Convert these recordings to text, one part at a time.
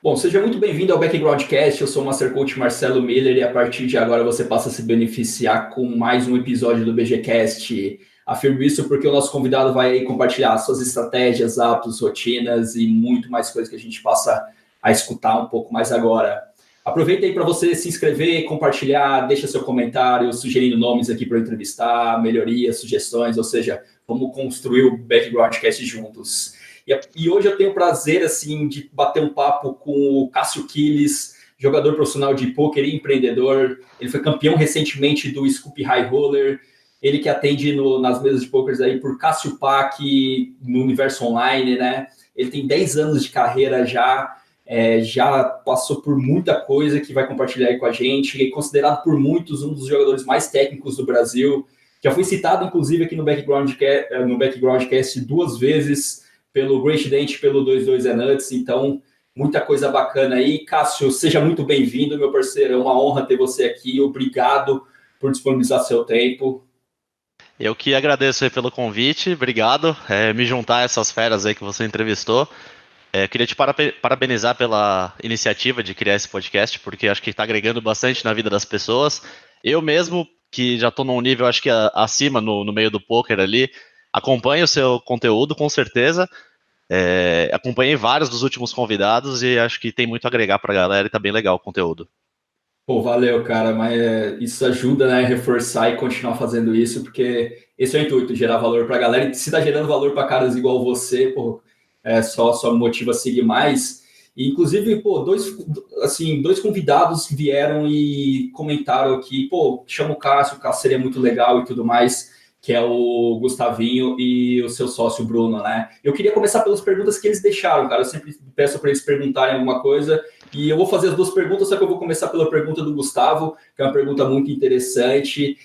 Bom, seja muito bem-vindo ao Backgroundcast. Eu sou o Master Coach Marcelo Miller e a partir de agora você passa a se beneficiar com mais um episódio do BGCast. Afirmo isso porque o nosso convidado vai aí compartilhar suas estratégias, hábitos, rotinas e muito mais coisas que a gente passa a escutar um pouco mais agora. Aproveita aí para você se inscrever, compartilhar, deixa seu comentário, sugerindo nomes aqui para eu entrevistar, melhorias, sugestões, ou seja, vamos construir o Backgroundcast juntos. E hoje eu tenho o prazer assim, de bater um papo com o Cássio Quiles, jogador profissional de pôquer e empreendedor. Ele foi campeão recentemente do Scoop High Roller. Ele que atende nas mesas de pôquer aí por Cássio Pac no universo online, né? Ele tem 10 anos de carreira já passou por muita coisa que vai compartilhar aí com a gente. É considerado por muitos um dos jogadores mais técnicos do Brasil. Já foi citado, inclusive, aqui no Backgroundcast 2 vezes pelo Great Dent, pelo 22 é Nuts, então muita coisa bacana aí. Cássio, seja muito bem-vindo, meu parceiro, é uma honra ter você aqui, obrigado por disponibilizar seu tempo. Eu que agradeço aí pelo convite, obrigado. Me juntar a essas feras aí que você entrevistou. Queria te parabenizar pela iniciativa de criar esse podcast, porque acho que está agregando bastante na vida das pessoas. Eu mesmo, que já estou num nível, acho que acima no meio do poker ali, acompanho o seu conteúdo, com certeza. Acompanhei vários dos últimos convidados e acho que tem muito a agregar para a galera e tá bem legal o conteúdo. Pô, valeu, cara, mas isso ajuda, né, a reforçar e continuar fazendo isso, porque esse é o intuito, gerar valor para a galera, e se tá gerando valor para caras igual você, pô, só me motiva a seguir mais. E, inclusive, pô, dois convidados vieram e comentaram aqui, pô, chama o Cássio seria muito legal e tudo mais, que é o Gustavinho e o seu sócio Bruno, né? Eu queria começar pelas perguntas que eles deixaram, cara, eu sempre peço para eles perguntarem alguma coisa, e eu vou fazer as duas perguntas, só que eu vou começar pela pergunta do Gustavo, que é uma pergunta muito interessante.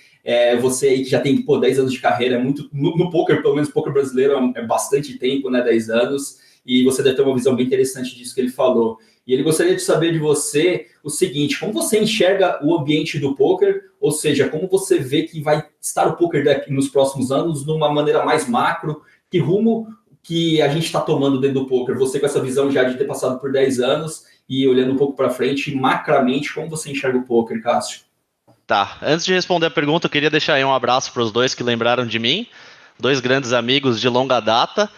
Você aí que já tem 10 anos de carreira, é muito no poker, pelo menos poker brasileiro é bastante tempo, né? 10 anos, e você deve ter uma visão bem interessante disso que ele falou. E ele gostaria de saber de você o seguinte: como você enxerga o ambiente do poker, ou seja, como você vê que vai estar o poker daqui nos próximos anos, numa maneira mais macro, que rumo que a gente está tomando dentro do poker? Você com essa visão já de ter passado por 10 anos e olhando um pouco para frente, macramente, como você enxerga o poker, Cássio? Tá, antes de responder a pergunta, eu queria deixar aí um abraço para os dois que lembraram de mim, dois grandes amigos de longa data.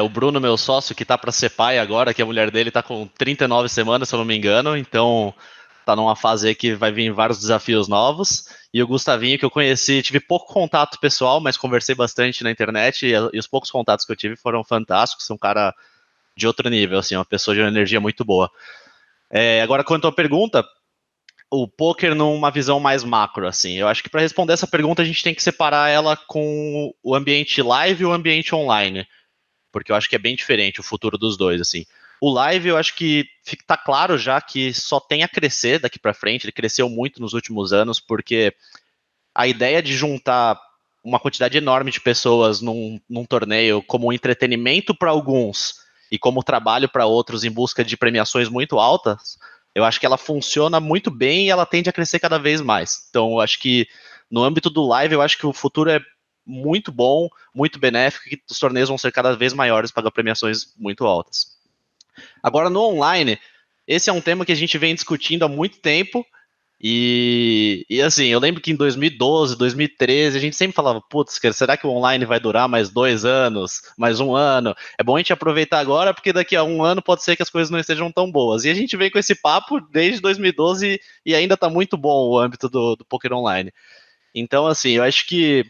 O Bruno, meu sócio, que tá para ser pai agora, que a mulher dele tá com 39 semanas, se eu não me engano, então tá numa fase aí que vai vir vários desafios novos. E o Gustavinho, que eu conheci, tive pouco contato pessoal, mas conversei bastante na internet, e os poucos contatos que eu tive foram fantásticos, um cara de outro nível, assim, uma pessoa de uma energia muito boa. Agora, quanto à pergunta, o poker numa visão mais macro, assim. Eu acho que para responder essa pergunta a gente tem que separar ela com o ambiente live e o ambiente online, porque eu acho que é bem diferente o futuro dos dois, assim. O live eu acho que tá claro já que só tem a crescer daqui para frente, ele cresceu muito nos últimos anos, porque a ideia de juntar uma quantidade enorme de pessoas num torneio como um entretenimento para alguns e como trabalho para outros em busca de premiações muito altas, eu acho que ela funciona muito bem e ela tende a crescer cada vez mais. Então, eu acho que no âmbito do live, eu acho que o futuro é muito bom, muito benéfico, e os torneios vão ser cada vez maiores para premiações muito altas. Agora, no online, esse é um tema que a gente vem discutindo há muito tempo, e assim, eu lembro que em 2012, 2013, a gente sempre falava, putz, será que o online vai durar mais 2 anos, mais um ano? É bom a gente aproveitar agora, porque daqui a um ano pode ser que as coisas não estejam tão boas. E a gente vem com esse papo desde 2012 e ainda está muito bom o âmbito do poker online. Então, assim, eu acho que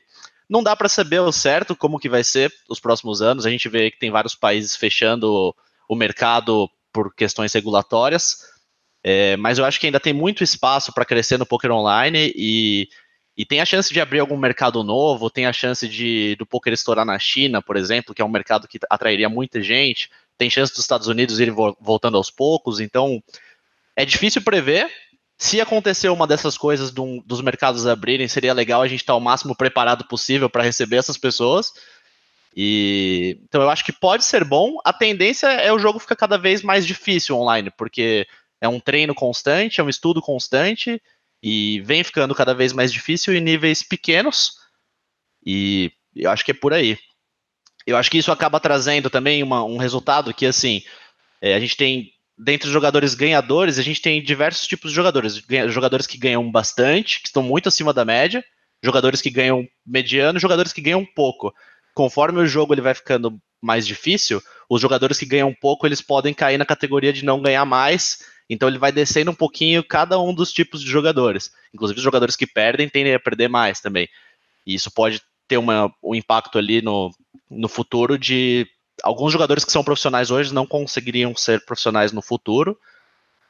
não dá para saber ao certo como que vai ser os próximos anos. A gente vê que tem vários países fechando o mercado por questões regulatórias. Mas eu acho que ainda tem muito espaço para crescer no poker online e tem a chance de abrir algum mercado novo, tem a chance do poker estourar na China, por exemplo, que é um mercado que atrairia muita gente, tem chance dos Estados Unidos irem voltando aos poucos, então é difícil prever. Se acontecer uma dessas coisas dos mercados abrirem, seria legal a gente estar o máximo preparado possível para receber essas pessoas. Então eu acho que pode ser bom. A tendência é o jogo ficar cada vez mais difícil online, porque é um treino constante, é um estudo constante e vem ficando cada vez mais difícil em níveis pequenos. E eu acho que é por aí. Eu acho que isso acaba trazendo também um resultado que, assim, a gente tem dentre os jogadores ganhadores, a gente tem diversos tipos de jogadores. Jogadores que ganham bastante, que estão muito acima da média, jogadores que ganham mediano, jogadores que ganham pouco. Conforme o jogo ele vai ficando mais difícil, os jogadores que ganham pouco, eles podem cair na categoria de não ganhar mais, então ele vai descendo um pouquinho cada um dos tipos de jogadores. Inclusive os jogadores que perdem tendem a perder mais também. E isso pode ter um impacto ali no futuro de alguns jogadores que são profissionais hoje não conseguiriam ser profissionais no futuro,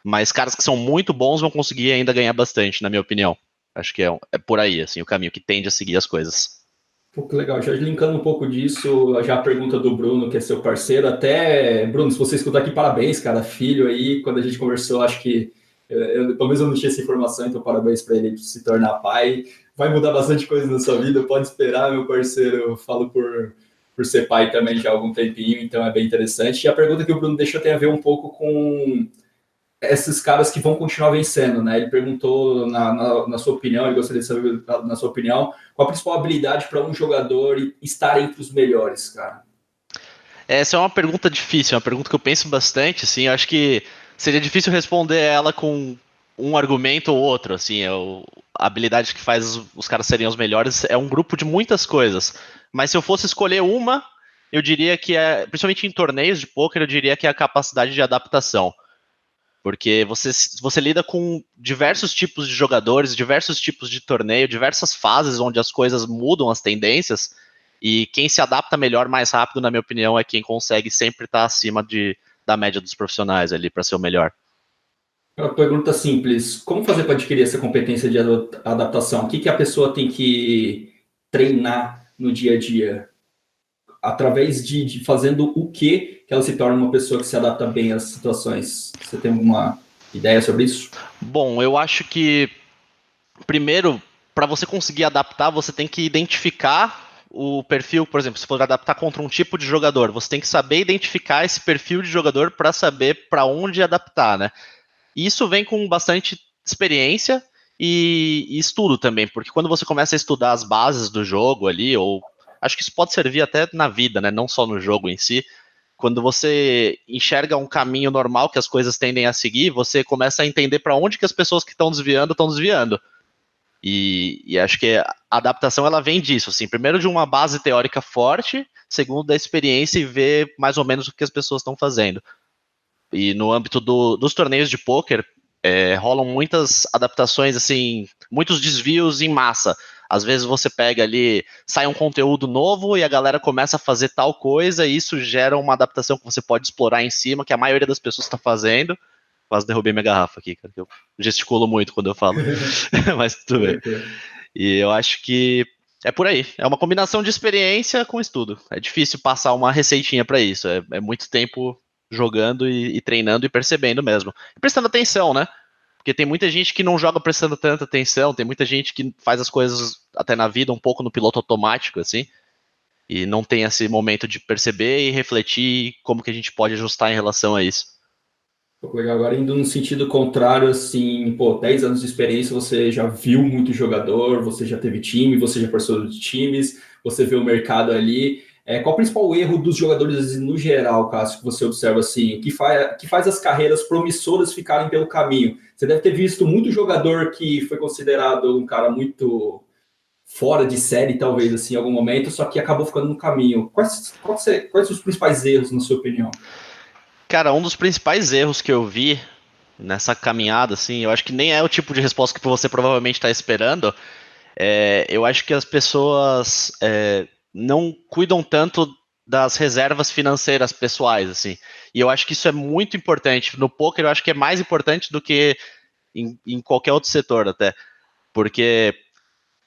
mas caras que são muito bons vão conseguir ainda ganhar bastante, na minha opinião. Acho que é por aí, assim, o caminho que tende a seguir as coisas. Pô, que legal. Já linkando um pouco disso, já a pergunta do Bruno, que é seu parceiro. Até, Bruno, se você escutar aqui, parabéns, cara. Filho aí, quando a gente conversou, acho que talvez eu não tinha essa informação, então parabéns para ele se tornar pai. Vai mudar bastante coisa na sua vida, pode esperar, meu parceiro. Eu falo por ser pai também já há algum tempinho, então é bem interessante. E a pergunta que o Bruno deixou tem a ver um pouco com esses caras que vão continuar vencendo, né? Ele perguntou, na sua opinião, ele gostaria de saber, na sua opinião, qual a principal habilidade para um jogador estar entre os melhores, cara? Essa é uma pergunta difícil, é uma pergunta que eu penso bastante, assim, eu acho que seria difícil responder ela com um argumento ou outro, assim, a habilidade que faz os caras serem os melhores é um grupo de muitas coisas, mas se eu fosse escolher uma, eu diria que principalmente em torneios de pôquer, eu diria que é a capacidade de adaptação, porque você lida com diversos tipos de jogadores, diversos tipos de torneio, diversas fases onde as coisas mudam, as tendências, e quem se adapta melhor, mais rápido, na minha opinião, é quem consegue sempre estar acima da média dos profissionais ali para ser o melhor. Uma pergunta simples: como fazer para adquirir essa competência de adaptação? O que a pessoa tem que treinar no dia a dia? Através de fazendo o que ela se torna uma pessoa que se adapta bem às situações? Você tem alguma ideia sobre isso? Bom, eu acho que, primeiro, para você conseguir adaptar, você tem que identificar o perfil, por exemplo, se for adaptar contra um tipo de jogador, você tem que saber identificar esse perfil de jogador para saber para onde adaptar, né? E isso vem com bastante experiência e estudo também, porque quando você começa a estudar as bases do jogo ali, ou acho que isso pode servir até na vida, né? Não só no jogo em si. Quando você enxerga um caminho normal que as coisas tendem a seguir, você começa a entender para onde que as pessoas que estão desviando estão desviando. E acho que a adaptação ela vem disso, assim, primeiro de uma base teórica forte, segundo da experiência e ver mais ou menos o que as pessoas estão fazendo. E no âmbito dos torneios de pôquer, rolam muitas adaptações, assim, muitos desvios em massa. Às vezes você pega ali, sai um conteúdo novo e a galera começa a fazer tal coisa, e isso gera uma adaptação que você pode explorar em cima, que a maioria das pessoas está fazendo. Quase derrubei minha garrafa aqui, cara, que eu gesticulo muito quando eu falo. Mas tudo bem. E eu acho que é por aí. É uma combinação de experiência com estudo. É difícil passar uma receitinha para isso. É muito tempo jogando e treinando e percebendo mesmo. E prestando atenção, né? Porque tem muita gente que não joga prestando tanta atenção, tem muita gente que faz as coisas até na vida um pouco no piloto automático, assim, e não tem esse momento de perceber e refletir como que a gente pode ajustar em relação a isso. Legal. Agora, indo no sentido contrário, assim, pô, 10 anos de experiência, você já viu muito jogador, você já teve time, você já participou de times, você vê o mercado ali. Qual o principal erro dos jogadores no geral, Cássio, que você observa assim, que faz as carreiras promissoras ficarem pelo caminho? Você deve ter visto muito jogador que foi considerado um cara muito fora de série, talvez, assim, em algum momento, só que acabou ficando no caminho. Quais os principais erros, na sua opinião? Cara, um dos principais erros que eu vi nessa caminhada, assim, eu acho que nem é o tipo de resposta que você provavelmente está esperando. Eu acho que as pessoas não cuidam tanto das reservas financeiras pessoais, assim. E eu acho que isso é muito importante. No poker, eu acho que é mais importante do que em qualquer outro setor, até. Porque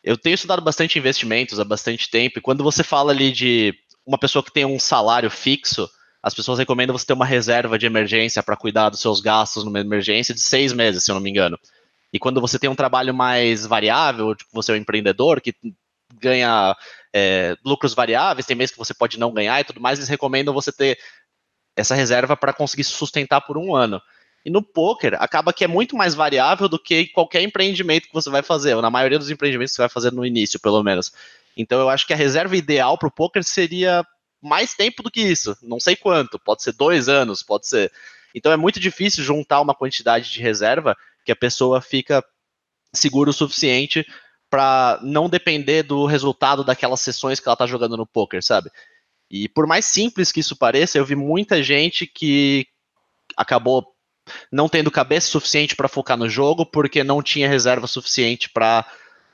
eu tenho estudado bastante investimentos há bastante tempo, e quando você fala ali de uma pessoa que tem um salário fixo, as pessoas recomendam você ter uma reserva de emergência para cuidar dos seus gastos numa emergência de 6 meses, se eu não me engano. E quando você tem um trabalho mais variável, tipo você é um empreendedor que ganha lucros variáveis, tem mês que você pode não ganhar e tudo mais, eles recomendam você ter essa reserva para conseguir se sustentar por um ano. E no poker, acaba que é muito mais variável do que qualquer empreendimento que você vai fazer, ou na maioria dos empreendimentos que você vai fazer no início, pelo menos. Então eu acho que a reserva ideal para o poker seria mais tempo do que isso. Não sei quanto, pode ser 2 anos, pode ser. Então é muito difícil juntar uma quantidade de reserva que a pessoa fica segura o suficiente para não depender do resultado daquelas sessões que ela tá jogando no poker, sabe? E por mais simples que isso pareça, eu vi muita gente que acabou não tendo cabeça suficiente para focar no jogo, porque não tinha reserva suficiente para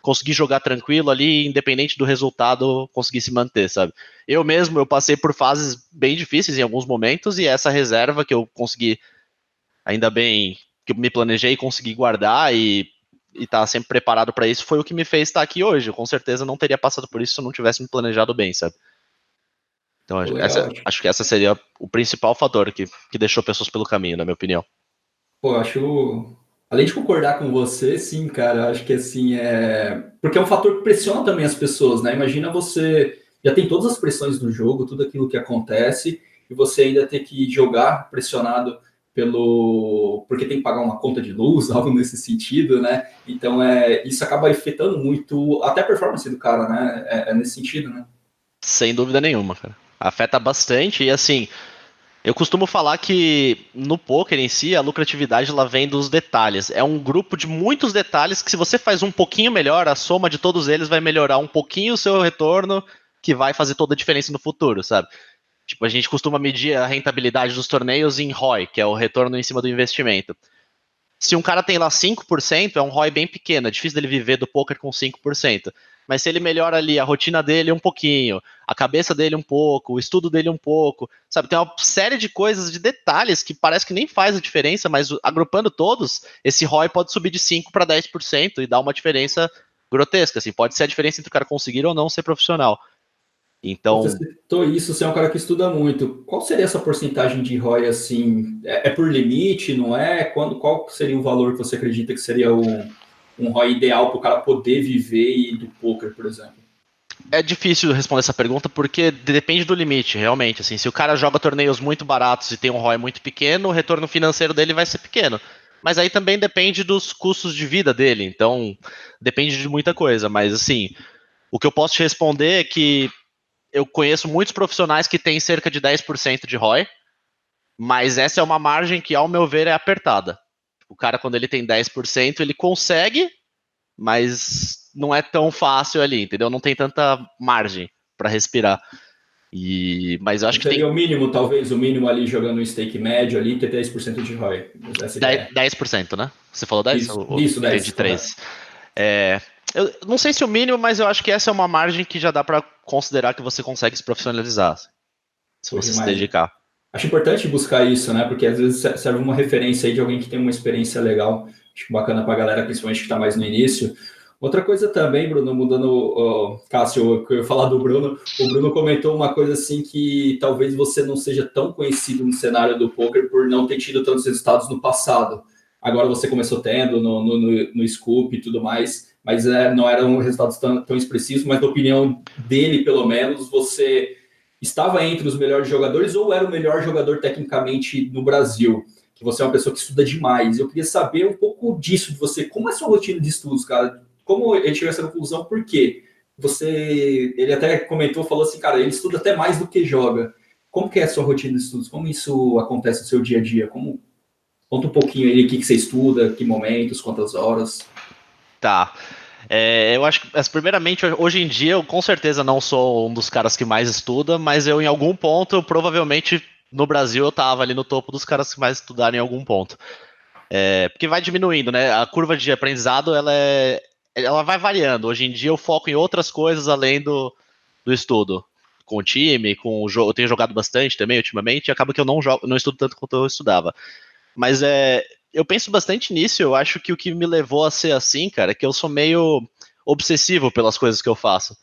conseguir jogar tranquilo ali, independente do resultado, conseguir se manter, sabe? Eu mesmo, eu passei por fases bem difíceis em alguns momentos, e essa reserva que eu consegui, ainda bem que eu me planejei e consegui guardar e tá sempre preparado para isso, foi o que me fez estar aqui hoje. Eu com certeza não teria passado por isso se eu não tivesse me planejado bem, sabe? Então, acho que essa seria o principal fator que deixou pessoas pelo caminho, na minha opinião. Pô, acho. Além de concordar com você, sim, cara, acho que assim é. Porque é um fator que pressiona também as pessoas, né? Imagina você já tem todas as pressões do jogo, tudo aquilo que acontece, e você ainda ter que jogar pressionado pelo. Porque tem que pagar uma conta de luz, algo nesse sentido, né? Então isso acaba afetando muito até a performance do cara, né? É nesse sentido, né? Sem dúvida nenhuma, cara. Afeta bastante, e assim. Eu costumo falar que no poker em si, a lucratividade ela vem dos detalhes. É um grupo de muitos detalhes que se você faz um pouquinho melhor, a soma de todos eles vai melhorar um pouquinho o seu retorno, que vai fazer toda a diferença no futuro, sabe? Tipo, a gente costuma medir a rentabilidade dos torneios em ROI, que é o retorno em cima do investimento. Se um cara tem lá 5%, é um ROI bem pequeno, é difícil dele viver do poker com 5%. Mas se ele melhora ali a rotina dele um pouquinho, a cabeça dele um pouco, o estudo dele um pouco, sabe? Tem uma série de coisas, de detalhes que parece que nem faz a diferença, mas agrupando todos, esse ROI pode subir de 5 para 10% e dar uma diferença grotesca, assim. Pode ser a diferença entre o cara conseguir ou não ser profissional. Você Então, citou isso, você é um cara que estuda muito. Qual seria essa porcentagem de ROI, assim? É por limite, não é? Qual seria o valor que você acredita que seria um ROI ideal para o cara poder viver do poker, por exemplo? é difícil responder essa pergunta porque depende do limite, realmente. Assim, se o cara joga torneios muito baratos e tem um ROI muito pequeno, o retorno financeiro dele vai ser pequeno. Mas aí também depende dos custos de vida dele, então depende de muita coisa. Mas assim, o que eu posso te responder é que eu conheço muitos profissionais que têm cerca de 10% de ROI, mas essa é uma margem que, ao meu ver, é apertada. O cara, quando ele tem 10%, ele consegue, mas não é tão fácil ali, entendeu? Não tem tanta margem para respirar. Mas eu acho que Seria tem o mínimo, talvez, o mínimo ali jogando um stake médio ali, ter 10% de ROI. Essa ideia. 10%, né? Você falou 10? Eu Isso 10, entendi correto. 3. Eu não sei se o mínimo, mas eu acho que essa é uma margem que já dá para considerar que você consegue se profissionalizar, se Pô, você se demais. dedicar. Acho importante buscar isso, né? Porque às vezes serve uma referência aí de alguém que tem uma experiência legal. Acho bacana para a galera, principalmente que está mais no início. Outra coisa também, Bruno, mudando, Cássio, eu ia falar do Bruno. O Bruno comentou uma coisa assim que talvez você não seja tão conhecido no cenário do poker por não ter tido tantos resultados no passado. Agora você começou tendo no Scoop e tudo mais, mas não eram resultados tão expressivos, mas na opinião dele, pelo menos, você estava entre os melhores jogadores ou era o melhor jogador tecnicamente no Brasil? Que você é uma pessoa que estuda demais. Eu queria saber um pouco disso de você. Como é a sua rotina de estudos, cara? Como ele chegou a essa conclusão? Por quê? Ele até comentou, falou assim, cara, ele estuda até mais do que joga. Como que é a sua rotina de estudos? Como isso acontece no seu dia a dia? Conta um pouquinho aí o que você estuda, que momentos, quantas horas. Tá. Eu acho que, primeiramente, hoje em dia, eu com certeza não sou um dos caras que mais estuda, mas eu, em algum ponto, provavelmente, no Brasil, eu tava ali no topo dos caras que mais estudaram em algum ponto. Porque vai diminuindo, né? A curva de aprendizado, ela vai variando. Hoje em dia, eu foco em outras coisas além do estudo. Com o time, com o jogo. Eu tenho jogado bastante também, ultimamente, e acaba que eu não estudo tanto quanto eu estudava. Mas eu penso bastante nisso. Eu acho que o que me levou a ser assim, cara, é que eu sou meio obsessivo pelas coisas que eu faço.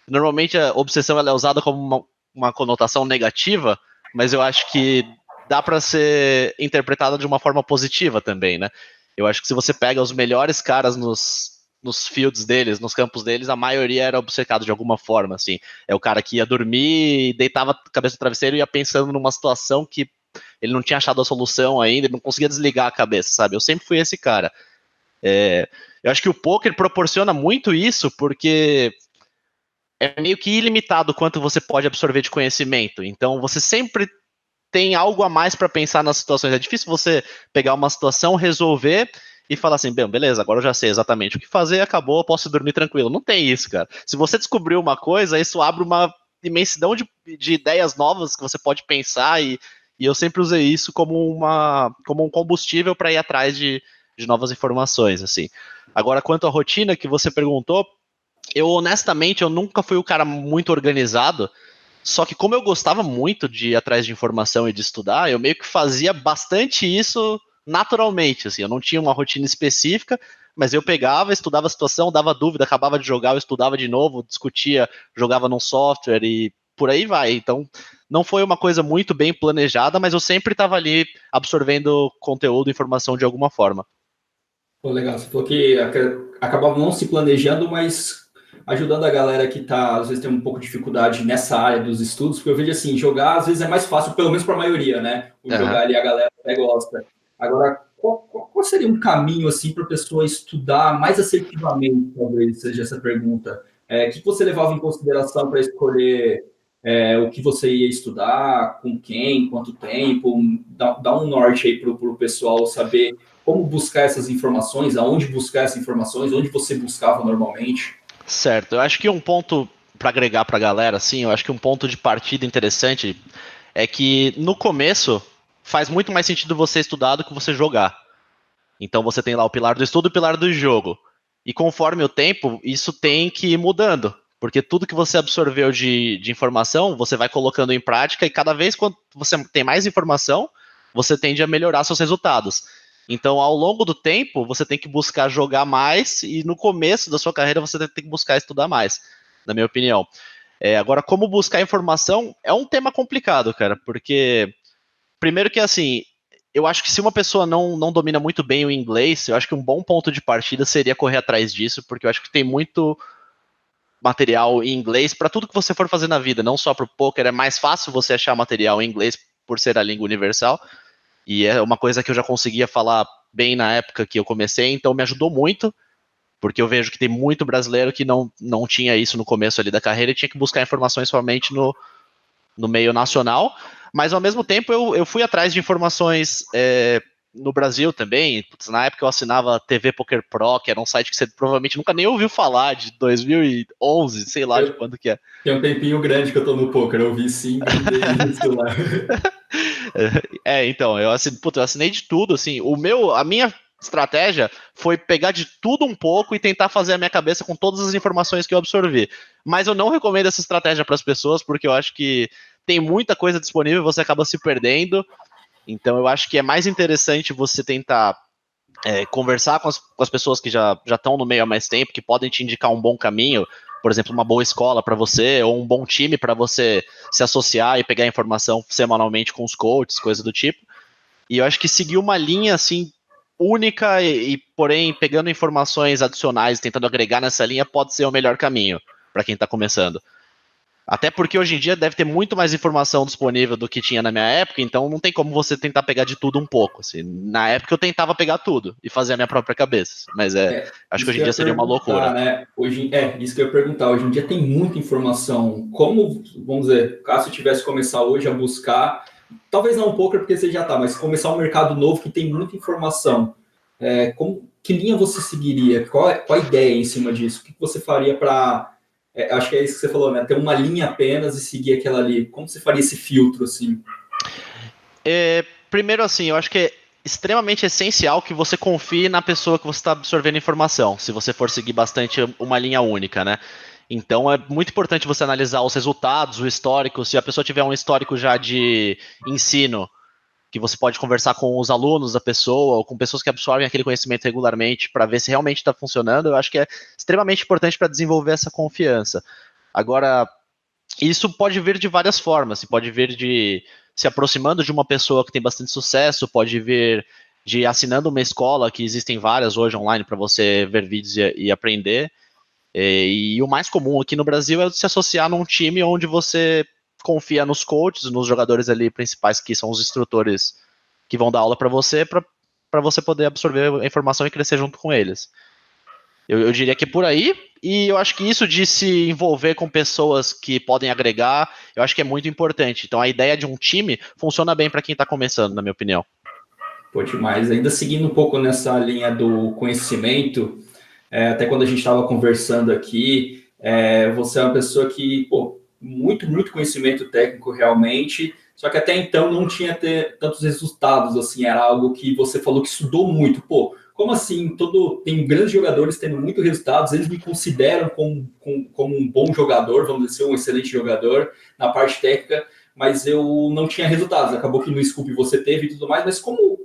Normalmente a obsessão ela é usada como uma conotação negativa, mas eu acho que dá para ser interpretada de uma forma positiva também, né? Eu acho que se você pega os melhores caras nos fields deles, nos campos deles, a maioria era obcecado de alguma forma, assim. É o cara que ia dormir, deitava a cabeça no travesseiro e ia pensando numa situação que ele não tinha achado a solução ainda, ele não conseguia desligar a cabeça, sabe? Eu sempre fui esse cara. Eu acho que o poker proporciona muito isso, porque é meio que ilimitado quanto você pode absorver de conhecimento. Então, você sempre tem algo a mais para pensar nas situações. É difícil você pegar uma situação, resolver e falar assim, bem, beleza, agora eu já sei exatamente o que fazer, acabou, eu posso dormir tranquilo. Não tem isso, cara. Se você descobriu uma coisa, isso abre uma imensidão de ideias novas que você pode pensar e eu sempre usei isso como um combustível para ir atrás de novas informações, assim. Agora, quanto à rotina que você perguntou, eu honestamente, eu nunca fui o cara muito organizado, só que como eu gostava muito de ir atrás de informação e de estudar, eu meio que fazia bastante isso naturalmente, assim, eu não tinha uma rotina específica, mas eu pegava, estudava a situação, dava dúvida, acabava de jogar, eu estudava de novo, discutia, jogava num software e por aí vai. Então, não foi uma coisa muito bem planejada, mas eu sempre estava ali absorvendo conteúdo, informação de alguma forma. Pô, legal, você falou que acabava não se planejando, mas ajudando a galera que tá, às vezes tem um pouco de dificuldade nessa área dos estudos, porque eu vejo assim, jogar às vezes é mais fácil, pelo menos para a maioria, né? O jogar ali a galera até gosta. Agora, qual seria um caminho assim para a pessoa estudar mais assertivamente, talvez seja essa pergunta? O que você levava em consideração para escolher o que você ia estudar, com quem, quanto tempo? Dá um norte aí para o pessoal saber como buscar essas informações, aonde buscar essas informações, onde você buscava normalmente. Certo, eu acho que um ponto para agregar para a galera, assim, eu acho que um ponto de partida interessante é que no começo faz muito mais sentido você estudar do que você jogar. Então você tem lá o pilar do estudo e o pilar do jogo. E conforme o tempo, isso tem que ir mudando. Porque tudo que você absorveu de informação, você vai colocando em prática, e cada vez quando você tem mais informação, você tende a melhorar seus resultados. Então, ao longo do tempo, você tem que buscar jogar mais, e no começo da sua carreira, você tem que buscar estudar mais, na minha opinião. Agora, como buscar informação é um tema complicado, cara, porque, primeiro que assim, eu acho que se uma pessoa não domina muito bem o inglês, eu acho que um bom ponto de partida seria correr atrás disso, porque eu acho que tem muito material em inglês para tudo que você for fazer na vida, não só para o poker. É mais fácil você achar material em inglês por ser a língua universal, e é uma coisa que eu já conseguia falar bem na época que eu comecei, então me ajudou muito, porque eu vejo que tem muito brasileiro que não tinha isso no começo ali da carreira e tinha que buscar informações somente no meio nacional, mas ao mesmo tempo eu fui atrás de informações no Brasil também. Putz, na época eu assinava TV Poker Pro, que era um site que você provavelmente nunca nem ouviu falar, de 2011, sei lá de quando que é. Tem um tempinho grande que eu tô no poker, eu vi sim, grudei nisso lá. Então, eu assinei de tudo, assim, a minha estratégia foi pegar de tudo um pouco e tentar fazer a minha cabeça com todas as informações que eu absorvi. Mas eu não recomendo essa estratégia para as pessoas, porque eu acho que tem muita coisa disponível e você acaba se perdendo. Então eu acho que é mais interessante você tentar conversar com as pessoas que já estão no meio há mais tempo, que podem te indicar um bom caminho, por exemplo, uma boa escola para você, ou um bom time para você se associar e pegar informação semanalmente com os coaches, coisa do tipo. E eu acho que seguir uma linha assim única porém, pegando informações adicionais, tentando agregar nessa linha, pode ser o melhor caminho para quem está começando. Até porque hoje em dia deve ter muito mais informação disponível do que tinha na minha época, então não tem como você tentar pegar de tudo um pouco. Assim. Na época eu tentava pegar tudo e fazer a minha própria cabeça, mas acho que hoje em dia seria uma loucura. Né? Isso que eu ia perguntar. Hoje em dia tem muita informação. Como, vamos dizer, caso eu tivesse que começar hoje a buscar, talvez não um poker porque você já está, mas começar um mercado novo que tem muita informação, que linha você seguiria? Qual a ideia em cima disso? O que você faria para... acho que é isso que você falou, né? Ter uma linha apenas e seguir aquela ali. Como você faria esse filtro, assim? Primeiro, assim, eu acho que é extremamente essencial que você confie na pessoa que você está absorvendo informação, se você for seguir bastante uma linha única, né? Então é muito importante você analisar os resultados, o histórico. Se a pessoa tiver um histórico já de ensino, que você pode conversar com os alunos da pessoa ou com pessoas que absorvem aquele conhecimento regularmente para ver se realmente está funcionando, eu acho que é extremamente importante para desenvolver essa confiança. Agora, isso pode vir de várias formas, pode vir de se aproximando de uma pessoa que tem bastante sucesso, pode vir de assinando uma escola, que existem várias hoje online para você ver vídeos e aprender. E o mais comum aqui no Brasil é se associar num time onde você confia nos coaches, nos jogadores ali principais, que são os instrutores que vão dar aula para você poder absorver a informação e crescer junto com eles. Eu diria que por aí, E eu acho que isso de se envolver com pessoas que podem agregar, eu acho que é muito importante. Então a ideia de um time funciona bem para quem está começando, na minha opinião. Pô, demais. Ainda seguindo um pouco nessa linha do conhecimento, até quando a gente estava conversando aqui, você é uma pessoa que, pô, muito conhecimento técnico realmente, só que até então não tinha tantos resultados, assim, era algo que você falou que estudou muito. Pô, como assim? Tem grandes jogadores tendo muitos resultados, eles me consideram como um bom jogador, vamos dizer, um excelente jogador na parte técnica, mas eu não tinha resultados. Acabou que no Scoop você teve e tudo mais, mas como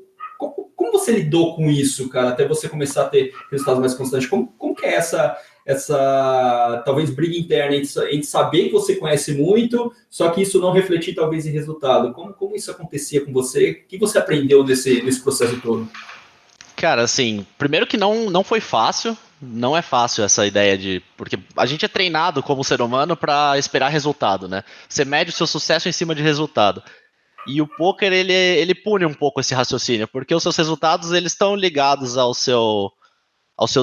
você lidou com isso, cara, até você começar a ter resultados mais constantes? Como que é essa talvez briga interna entre saber que você conhece muito, só que isso não refletir talvez em resultado? Como isso acontecia com você? O que você aprendeu nesse processo todo? Cara, assim, primeiro que não foi fácil, não é fácil essa ideia de. Porque a gente é treinado como ser humano para esperar resultado, né? Você mede o seu sucesso em cima de resultado. E o poker ele pune um pouco esse raciocínio, porque os seus resultados eles estão ligados ao seu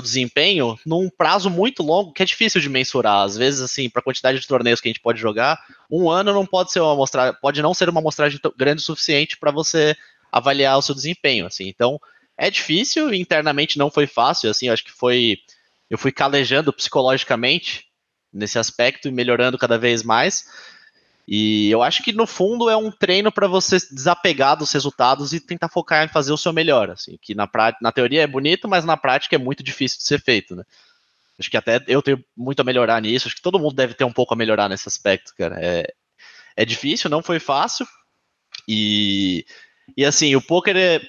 desempenho num prazo muito longo que é difícil de mensurar. Às vezes, assim, para a quantidade de torneios que a gente pode jogar, um ano não pode ser uma amostragem, pode não ser uma amostragem grande o suficiente para você avaliar o seu desempenho, assim. Então, é difícil, internamente não foi fácil, assim, eu acho que eu fui calejando psicologicamente nesse aspecto e melhorando cada vez mais. E eu acho que no fundo é um treino para você desapegar dos resultados e tentar focar em fazer o seu melhor, assim, que na teoria é bonito, mas na prática é muito difícil de ser feito, né? Acho que até eu tenho muito a melhorar nisso, acho que todo mundo deve ter um pouco a melhorar nesse aspecto, cara. É difícil, não foi fácil, e, e assim, o poker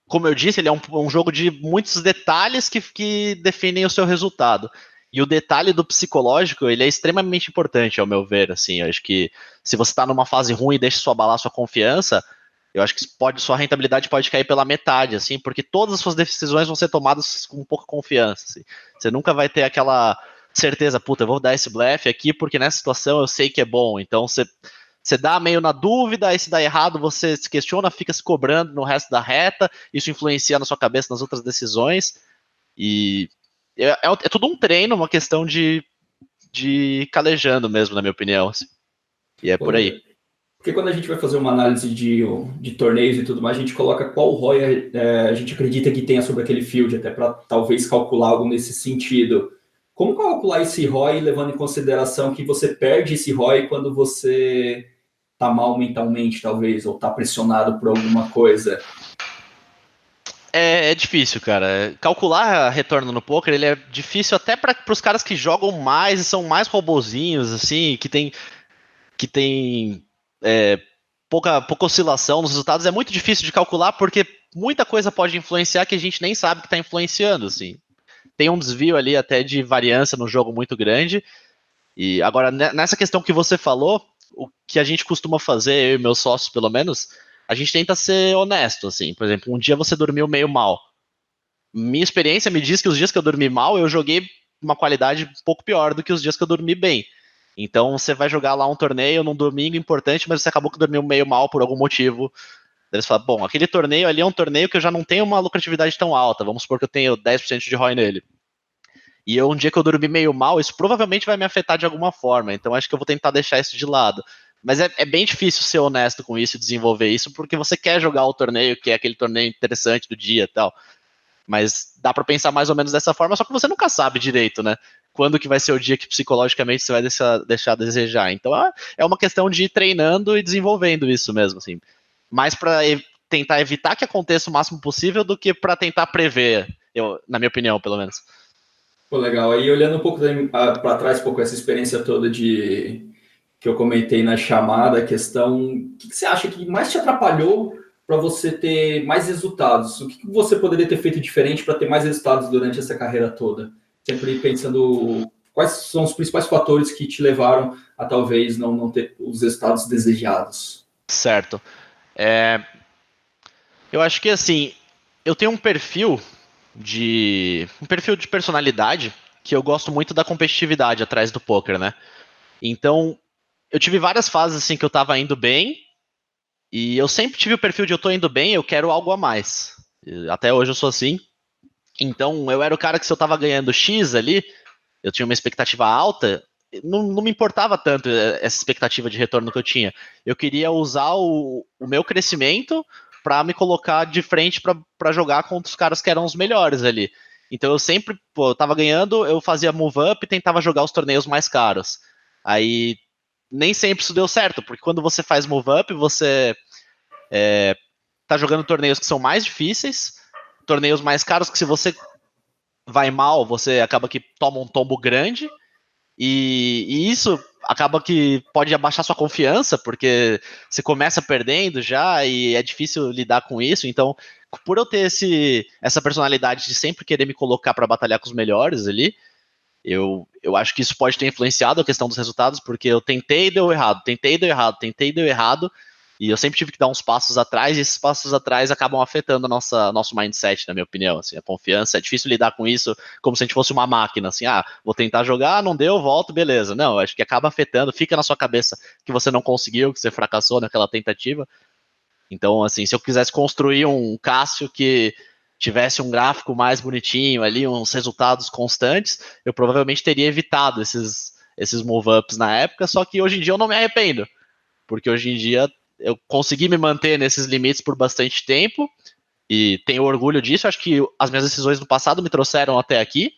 como eu disse, ele é um jogo de muitos detalhes que definem o seu resultado. E o detalhe do psicológico, ele é extremamente importante, ao meu ver, assim, eu acho que se você está numa fase ruim e deixa isso abalar sua confiança, eu acho que sua rentabilidade pode cair pela metade, assim, porque todas as suas decisões vão ser tomadas com pouca confiança, assim. Você nunca vai ter aquela certeza, puta, eu vou dar esse blefe aqui porque nessa situação eu sei que é bom, então você dá meio na dúvida, aí se dá errado, você se questiona, fica se cobrando no resto da reta, isso influencia na sua cabeça nas outras decisões, e é tudo um treino, uma questão de calejando mesmo, na minha opinião. Assim. E é por aí. Porque quando a gente vai fazer uma análise de torneios e tudo mais, a gente coloca qual ROI a gente acredita que tenha sobre aquele field, até para talvez calcular algo nesse sentido. Como calcular esse ROI levando em consideração que você perde esse ROI quando você está mal mentalmente, talvez, ou está pressionado por alguma coisa? É difícil, cara. Calcular retorno no poker, ele é difícil até para os caras que jogam mais e são mais robozinhos, assim, que tem pouca oscilação nos resultados. É muito difícil de calcular porque muita coisa pode influenciar que a gente nem sabe que está influenciando, assim. Tem um desvio ali até de variância no jogo muito grande. E agora, nessa questão que você falou, o que a gente costuma fazer, eu e meus sócios pelo menos, a gente tenta ser honesto, assim. Por exemplo, um dia você dormiu meio mal. Minha experiência me diz que os dias que eu dormi mal, eu joguei uma qualidade um pouco pior do que os dias que eu dormi bem. Então você vai jogar lá um torneio num domingo importante, mas você acabou que dormiu meio mal por algum motivo. Daí eles falam, bom, aquele torneio ali é um torneio que eu já não tenho uma lucratividade tão alta, vamos supor que eu tenho 10% de ROI nele. E um dia que eu dormi meio mal, isso provavelmente vai me afetar de alguma forma. Então acho que eu vou tentar deixar isso de lado. Mas é bem difícil ser honesto com isso e desenvolver isso, porque você quer jogar o torneio, que é aquele torneio interessante do dia e tal. Mas dá para pensar mais ou menos dessa forma, só que você nunca sabe direito, né? Quando que vai ser o dia que psicologicamente você vai deixar a desejar. Então é uma questão de ir treinando e desenvolvendo isso mesmo, assim. Mais para tentar evitar que aconteça o máximo possível do que para tentar prever, na minha opinião, pelo menos. Pô, legal. Aí olhando um pouco para trás, um pouco essa experiência toda que eu comentei na chamada, a questão, o que você acha que mais te atrapalhou para você ter mais resultados? O que você poderia ter feito diferente para ter mais resultados durante essa carreira toda? Sempre pensando quais são os principais fatores que te levaram a talvez não ter os resultados desejados. Certo. Eu acho que assim, eu tenho um perfil de personalidade que eu gosto muito da competitividade atrás do poker, né? Então, eu tive várias fases assim que eu tava indo bem e eu sempre tive o perfil de eu tô indo bem, eu quero algo a mais. Até hoje eu sou assim. Então, eu era o cara que se eu tava ganhando X ali, eu tinha uma expectativa alta, não me importava tanto essa expectativa de retorno que eu tinha. Eu queria usar o meu crescimento para me colocar de frente para jogar contra os caras que eram os melhores ali. Então eu sempre, eu tava ganhando, eu fazia move up e tentava jogar os torneios mais caros. Aí nem sempre isso deu certo, porque quando você faz move up, você tá jogando torneios que são mais difíceis, torneios mais caros que se você vai mal, você acaba que toma um tombo grande, e isso acaba que pode abaixar sua confiança, porque você começa perdendo já e é difícil lidar com isso. Então, por eu ter essa personalidade de sempre querer me colocar para batalhar com os melhores ali, eu acho que isso pode ter influenciado a questão dos resultados, porque eu tentei e deu errado, tentei e deu errado, tentei e deu errado, e eu sempre tive que dar uns passos atrás, e esses passos atrás acabam afetando nosso mindset, na minha opinião. Assim, a confiança, é difícil lidar com isso como se a gente fosse uma máquina, assim, vou tentar jogar, não deu, volto, beleza. Não, acho que acaba afetando, fica na sua cabeça que você não conseguiu, que você fracassou naquela tentativa. Então, assim, se eu quisesse construir um Cássio que tivesse um gráfico mais bonitinho ali, uns resultados constantes, eu provavelmente teria evitado esses move-ups na época, só que hoje em dia eu não me arrependo, porque hoje em dia eu consegui me manter nesses limites por bastante tempo, e tenho orgulho disso. Acho que as minhas decisões do passado me trouxeram até aqui,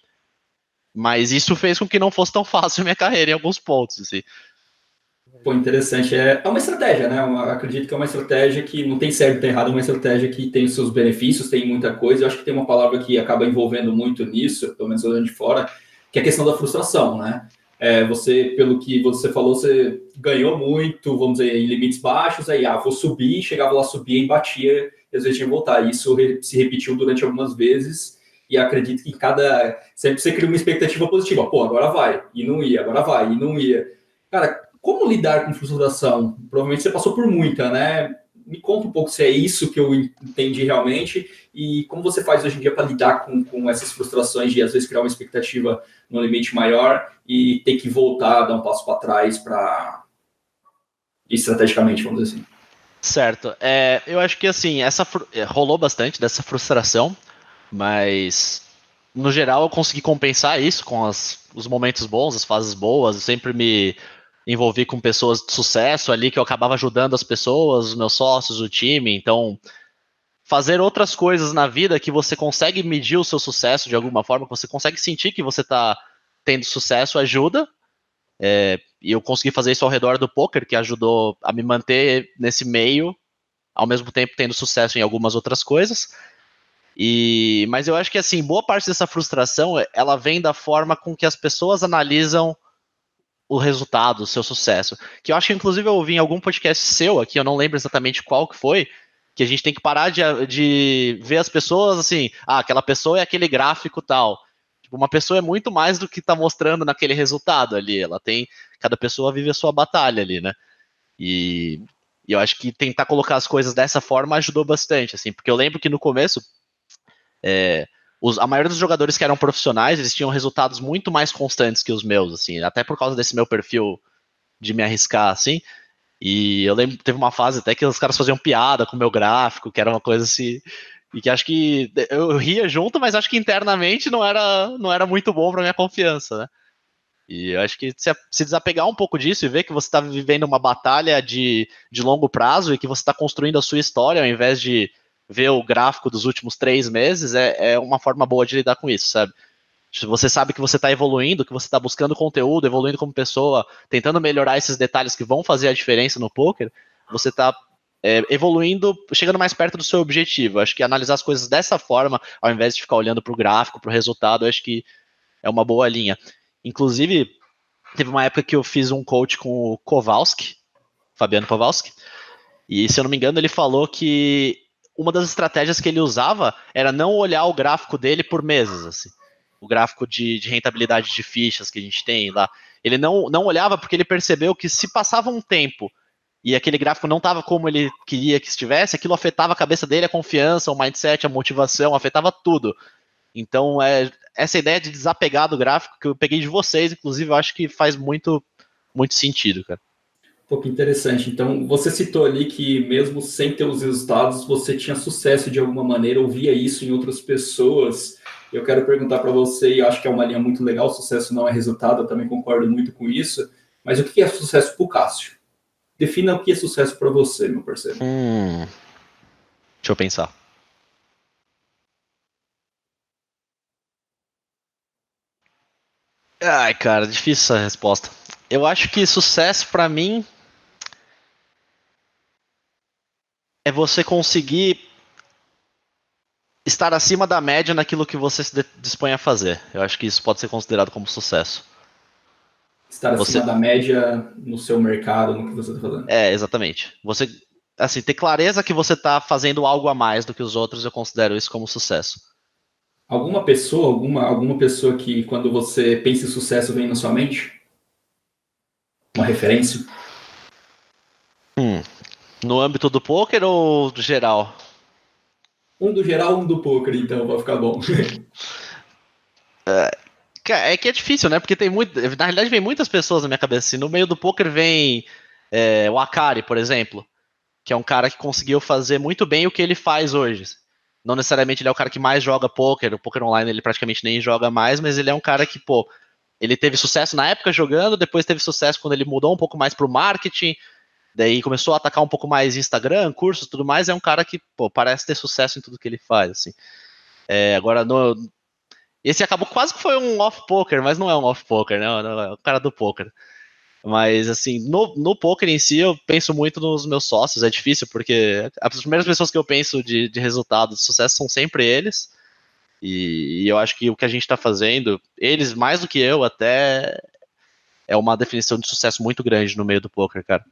mas isso fez com que não fosse tão fácil a minha carreira em alguns pontos, assim. Pô, interessante. É uma estratégia, né? Acredito que é uma estratégia que não tem certo e tem errado, é uma estratégia que tem os seus benefícios, tem muita coisa. Eu acho que tem uma palavra que acaba envolvendo muito nisso, pelo menos olhando de fora, que é a questão da frustração, né? Você, pelo que você falou, você ganhou muito, vamos dizer, em limites baixos, aí, vou subir, chegava lá, subia e batia, e às vezes tinha que voltar. Isso se repetiu durante algumas vezes, e acredito que sempre você cria uma expectativa positiva. Pô, agora vai, e não ia, agora vai, e não ia. Cara, como lidar com frustração? Provavelmente você passou por muita, né? Me conta um pouco se é isso que eu entendi realmente e como você faz hoje em dia para lidar com essas frustrações de, às vezes, criar uma expectativa no limite maior e ter que voltar, dar um passo para trás para estrategicamente, vamos dizer assim. Certo. Eu acho que, assim, rolou bastante dessa frustração, mas, no geral, eu consegui compensar isso com os momentos bons, as fases boas. Eu sempre me envolvi com pessoas de sucesso ali, que eu acabava ajudando as pessoas, os meus sócios, o time. Então, fazer outras coisas na vida que você consegue medir o seu sucesso de alguma forma, que você consegue sentir que você está tendo sucesso, ajuda. E eu consegui fazer isso ao redor do poker, que ajudou a me manter nesse meio, ao mesmo tempo tendo sucesso em algumas outras coisas. Mas eu acho que, assim, boa parte dessa frustração, ela vem da forma com que as pessoas analisam o resultado, o seu sucesso. Que eu acho que, inclusive, eu ouvi em algum podcast seu aqui, eu não lembro exatamente qual que foi, que a gente tem que parar de ver as pessoas assim, aquela pessoa é aquele gráfico tal. Tipo, uma pessoa é muito mais do que está mostrando naquele resultado ali. Cada pessoa vive a sua batalha ali, né? E eu acho que tentar colocar as coisas dessa forma ajudou bastante, assim, porque eu lembro que no começo a maioria dos jogadores que eram profissionais, eles tinham resultados muito mais constantes que os meus, assim, até por causa desse meu perfil de me arriscar, assim. E eu lembro que teve uma fase até que os caras faziam piada com o meu gráfico, que era uma coisa assim, e que acho que eu ria junto, mas acho que internamente não era muito bom para minha confiança, né? E eu acho que se desapegar um pouco disso e ver que você está vivendo uma batalha de longo prazo e que você está construindo a sua história ao invés de ver o gráfico dos últimos 3 meses, é uma forma boa de lidar com isso, sabe? Se você sabe que você está evoluindo, que você está buscando conteúdo, evoluindo como pessoa, tentando melhorar esses detalhes que vão fazer a diferença no poker, você está evoluindo, chegando mais perto do seu objetivo. Acho que analisar as coisas dessa forma, ao invés de ficar olhando para o gráfico, para o resultado, acho que é uma boa linha. Inclusive, teve uma época que eu fiz um coach com o Kowalski, Fabiano Kowalski, e se eu não me engano, ele falou que uma das estratégias que ele usava era não olhar o gráfico dele por meses, assim. O gráfico de rentabilidade de fichas que a gente tem lá. Ele não olhava porque ele percebeu que se passava um tempo e aquele gráfico não estava como ele queria que estivesse, aquilo afetava a cabeça dele, a confiança, o mindset, a motivação, afetava tudo. Então, essa ideia de desapegar do gráfico que eu peguei de vocês, inclusive, eu acho que faz muito, muito sentido, cara. Pô, que interessante. Então, você citou ali que mesmo sem ter os resultados, você tinha sucesso de alguma maneira, ouvia isso em outras pessoas. Eu quero perguntar para você, e eu acho que é uma linha muito legal, sucesso não é resultado, eu também concordo muito com isso, mas o que é sucesso para o Cássio? Defina o que é sucesso para você, meu parceiro. Deixa eu pensar. Ai, cara, difícil essa resposta. Eu acho que sucesso pra mim é você conseguir estar acima da média naquilo que você se dispõe a fazer. Eu acho que isso pode ser considerado como sucesso. Estar Você, acima da média no seu mercado, no que você está fazendo. exatamente. Você, assim, ter clareza que você tá fazendo algo a mais do que os outros, eu considero isso como sucesso. Alguma pessoa, alguma pessoa que quando você pensa em sucesso vem na sua mente? Uma referência? No âmbito do poker ou do geral? Um do geral, um do poker, então, vai ficar bom. É que é difícil, né? Porque tem muito. Na realidade, vem muitas pessoas na minha cabeça. Assim, no meio do poker vem o Akari, por exemplo, que é um cara que conseguiu fazer muito bem o que ele faz hoje. Não necessariamente ele é o cara que mais joga poker, o poker online ele praticamente nem joga mais, mas ele é um cara que, pô, ele teve sucesso na época jogando, depois teve sucesso quando ele mudou um pouco mais pro marketing, daí começou a atacar um pouco mais Instagram, cursos, tudo mais. É um cara que, pô, parece ter sucesso em tudo que ele faz, assim. Agora, esse acabou quase que foi um off-poker, mas não é um off-poker, né? Não, é o cara do poker. Mas, assim, no poker em si, eu penso muito nos meus sócios. É difícil, porque as primeiras pessoas que eu penso de resultado, de sucesso, são sempre eles. E eu acho que o que a gente está fazendo, eles mais do que eu, até é uma definição de sucesso muito grande no meio do poker, cara.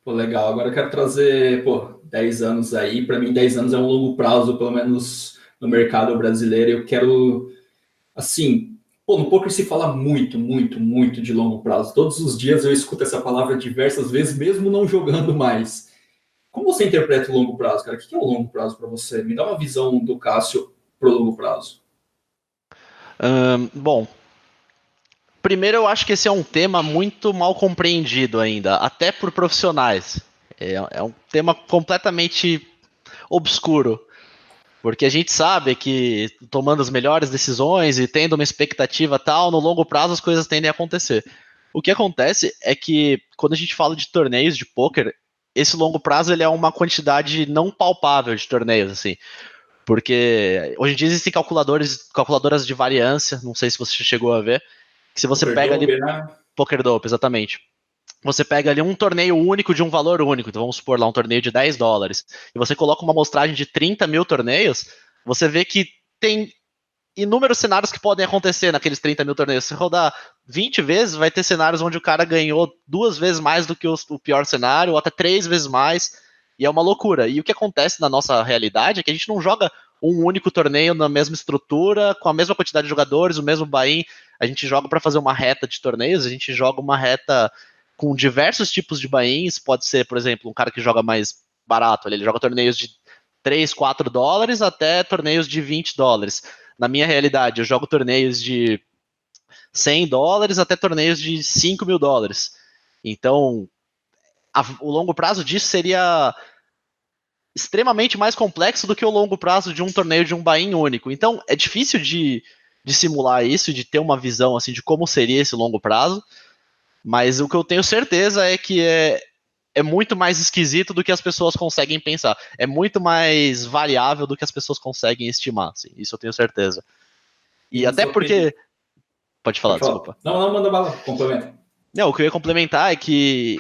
Pô, legal. Agora eu quero trazer, 10 anos aí. Para mim, 10 anos é um longo prazo, pelo menos no mercado brasileiro. Eu quero, assim, no poker se fala muito, muito, muito de longo prazo. Todos os dias eu escuto essa palavra diversas vezes, mesmo não jogando mais. Como você interpreta o longo prazo, cara? O que é o longo prazo para você? Me dá uma visão do Cássio pro longo prazo. Bom, primeiro eu acho que esse é um tema muito mal compreendido ainda, até por profissionais. É um tema completamente obscuro. Porque a gente sabe que tomando as melhores decisões e tendo uma expectativa tal, no longo prazo as coisas tendem a acontecer. O que acontece é que quando a gente fala de torneios de pôquer, esse longo prazo ele é uma quantidade não palpável de torneios, assim. Porque hoje em dia existem calculadoras de variância, não sei se você chegou a ver, que se você Poker pega ali Dope, né? Poker Dope, exatamente. Você pega ali um torneio único de um valor único, então vamos supor lá um torneio de $10, e você coloca uma amostragem de 30 mil torneios, você vê que tem inúmeros cenários que podem acontecer naqueles 30 mil torneios. Se rodar 20 vezes, vai ter cenários onde o cara ganhou 2 vezes mais do que o pior cenário, ou até 3 vezes mais, e é uma loucura. E o que acontece na nossa realidade é que a gente não joga um único torneio na mesma estrutura, com a mesma quantidade de jogadores, o mesmo buy-in. A gente joga para fazer uma reta de torneios, a gente joga uma reta com diversos tipos de buy-ins. Pode ser, por exemplo, um cara que joga mais barato, ele joga torneios de $3, $4 até torneios de $20. Na minha realidade, eu jogo torneios de $100 até torneios de $5.000. Então, o longo prazo disso seria extremamente mais complexo do que o longo prazo de um torneio de um buy-in único. Então, é difícil de simular isso, de ter uma visão assim de como seria esse longo prazo, mas o que eu tenho certeza é que é muito mais esquisito do que as pessoas conseguem pensar. É muito mais variável do que as pessoas conseguem estimar. Assim, isso eu tenho certeza. E E na até sua opinião... porque. Pode falar, Pode falar. desculpa. Não, não, manda bala, complementa. Não, o que eu ia complementar é que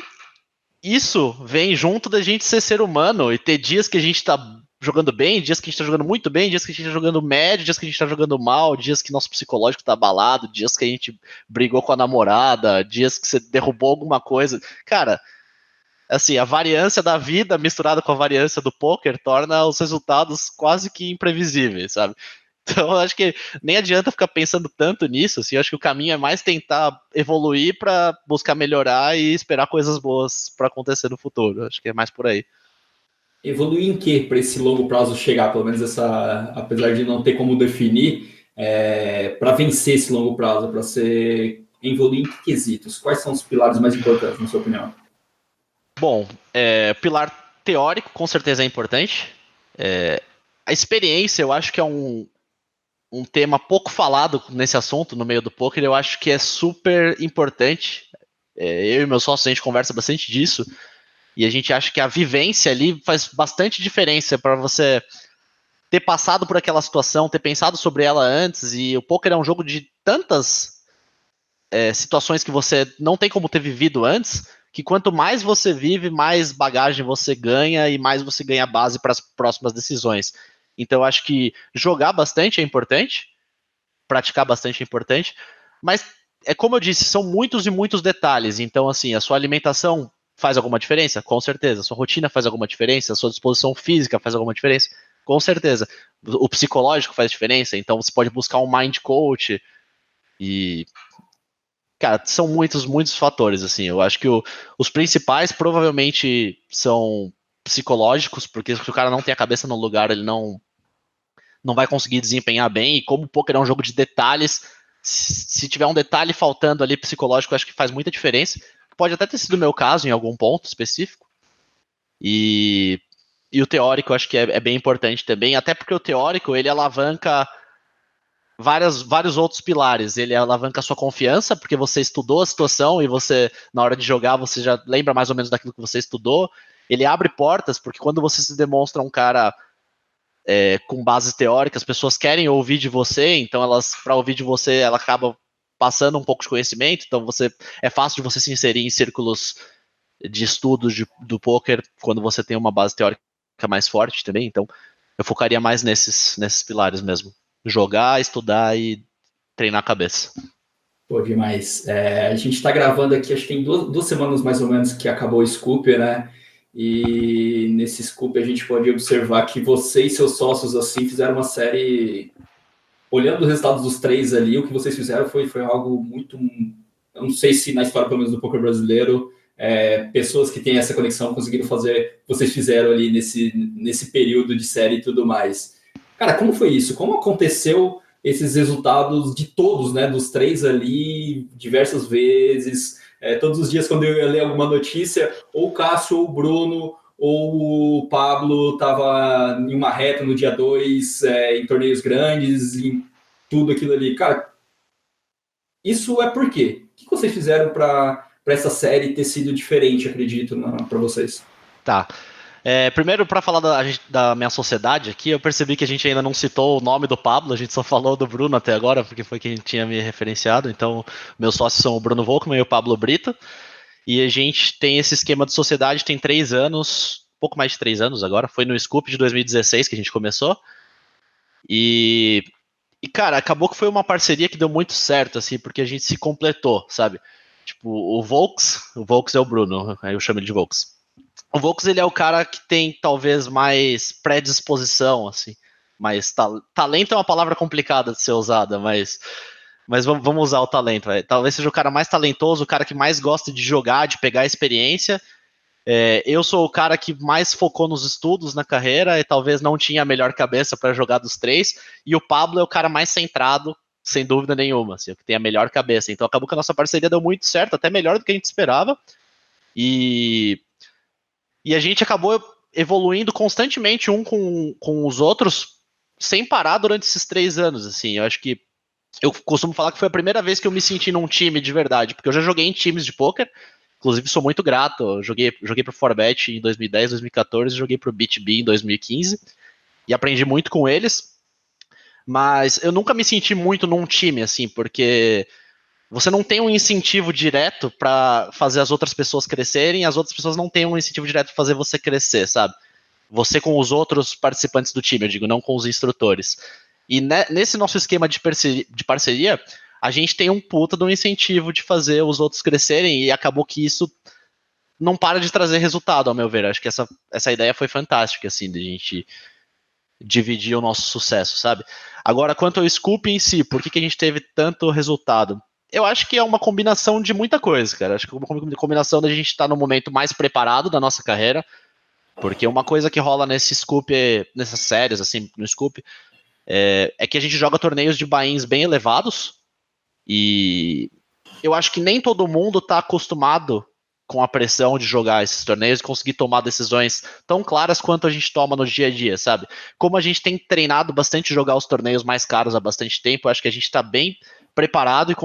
isso vem junto da gente ser humano e ter dias que a gente tá jogando bem, dias que a gente tá jogando muito bem, dias que a gente tá jogando médio, dias que a gente tá jogando mal, dias que nosso psicológico tá abalado, dias que a gente brigou com a namorada, dias que você derrubou alguma coisa. Cara, assim, a variância da vida misturada com a variância do poker torna os resultados quase que imprevisíveis, sabe? Então, eu acho que nem adianta ficar pensando tanto nisso, assim, eu acho que o caminho é mais tentar evoluir para buscar melhorar e esperar coisas boas para acontecer no futuro. Eu acho que é mais por aí. Evoluir em quê para esse longo prazo chegar? Pelo menos apesar de não ter como definir, para vencer esse longo prazo, para ser evoluir em que quesitos? Quais são os pilares mais importantes, na sua opinião? Bom, pilar teórico com certeza é importante. A experiência eu acho que é um tema pouco falado nesse assunto, no meio do poker, eu acho que é super importante. Eu e meu sócio, a gente conversa bastante disso, e a gente acha que a vivência ali faz bastante diferença para você ter passado por aquela situação, ter pensado sobre ela antes, e o poker é um jogo de tantas situações que você não tem como ter vivido antes, que quanto mais você vive, mais bagagem você ganha e mais você ganha base para as próximas decisões. Então eu acho que jogar bastante é importante, praticar bastante é importante, mas é como eu disse, são muitos e muitos detalhes. Então, assim, a sua alimentação faz alguma diferença? Com certeza. A sua rotina faz alguma diferença? A sua disposição física faz alguma diferença? Com certeza. O psicológico faz diferença, então você pode buscar um mind coach e cara, são muitos, muitos fatores, assim. Eu acho que os principais provavelmente são psicológicos, porque se o cara não tem a cabeça no lugar, ele não vai conseguir desempenhar bem. E como o poker é um jogo de detalhes, se tiver um detalhe faltando ali psicológico, eu acho que faz muita diferença. Pode até ter sido o meu caso em algum ponto específico. E o teórico eu acho que é bem importante também, até porque o teórico ele alavanca vários outros pilares. Ele alavanca a sua confiança, porque você estudou a situação e você, na hora de jogar, você já lembra mais ou menos daquilo que você estudou. Ele abre portas, porque quando você se demonstra um cara com bases teóricas, as pessoas querem ouvir de você, então elas, para ouvir de você, ela acaba passando um pouco de conhecimento, então é fácil de você se inserir em círculos de estudos do poker quando você tem uma base teórica mais forte também, então eu focaria mais nesses pilares mesmo. Jogar, estudar e treinar a cabeça. Pô, demais. A gente está gravando aqui, acho que tem duas semanas mais ou menos que acabou o Scoop, né? E nesse Scoop a gente pode observar que você e seus sócios assim fizeram uma série. Olhando os resultados dos três ali, o que vocês fizeram foi algo muito. Eu não sei se na história, pelo menos do poker brasileiro, pessoas que têm essa conexão conseguiram fazer o que vocês fizeram ali nesse período de série e tudo mais. Cara, como foi isso? Como aconteceu esses resultados de todos, né? Dos três ali, diversas vezes. Todos os dias, quando eu ia ler alguma notícia, ou o Cássio, ou o Bruno, ou o Pablo estava em uma reta no dia 2, em torneios grandes, em tudo aquilo ali. Cara, isso é por quê? O que vocês fizeram para essa série ter sido diferente, acredito, para vocês? Tá. Primeiro, para falar da minha sociedade aqui, eu percebi que a gente ainda não citou o nome do Pablo, a gente só falou do Bruno até agora, porque foi quem tinha me referenciado. Então, meus sócios são o Bruno Volkmann e o Pablo Brito. E a gente tem esse esquema de sociedade, tem 3 anos, pouco mais de 3 anos agora. Foi no Scoop de 2016 que a gente começou. E, cara, acabou que foi uma parceria que deu muito certo, assim, porque a gente se completou, sabe? Tipo, o Volks é o Bruno, aí eu chamo ele de Volks. O Volks, ele é o cara que tem talvez mais predisposição, assim, mas talento é uma palavra complicada de ser usada, mas vamos usar o talento. Talvez seja o cara mais talentoso, o cara que mais gosta de jogar, de pegar a experiência. Eu sou o cara que mais focou nos estudos na carreira e talvez não tinha a melhor cabeça para jogar dos três. E o Pablo é o cara mais centrado, sem dúvida nenhuma, assim, o que tem a melhor cabeça. Então acabou que a nossa parceria deu muito certo, até melhor do que a gente esperava. E a gente acabou evoluindo constantemente um com os outros, sem parar durante esses 3 anos. Assim, eu acho que eu costumo falar que foi a primeira vez que eu me senti num time de verdade, porque eu já joguei em times de poker, inclusive sou muito grato. Eu joguei pro Forbet em 2010, 2014, joguei pro BitB em 2015 e aprendi muito com eles. Mas eu nunca me senti muito num time, assim, porque você não tem um incentivo direto para fazer as outras pessoas crescerem, as outras pessoas não têm um incentivo direto para fazer você crescer, sabe? Você com os outros participantes do time, eu digo, não com os instrutores. E nesse nosso esquema de parceria, a gente tem um puta de um incentivo de fazer os outros crescerem e acabou que isso não para de trazer resultado, ao meu ver. Acho que essa ideia foi fantástica, assim, de a gente dividir o nosso sucesso, sabe? Agora, quanto ao Scoop em si, por que a gente teve tanto resultado? Eu acho que é uma combinação de muita coisa, cara. Acho que é uma combinação da gente estar no momento mais preparado da nossa carreira, porque uma coisa que rola nesse Scoop, nessas séries, assim, no Scoop, é que a gente joga torneios de buy-ins bem elevados, e eu acho que nem todo mundo está acostumado com a pressão de jogar esses torneios e conseguir tomar decisões tão claras quanto a gente toma no dia a dia, sabe? Como a gente tem treinado bastante jogar os torneios mais caros há bastante tempo, eu acho que a gente está bem preparado e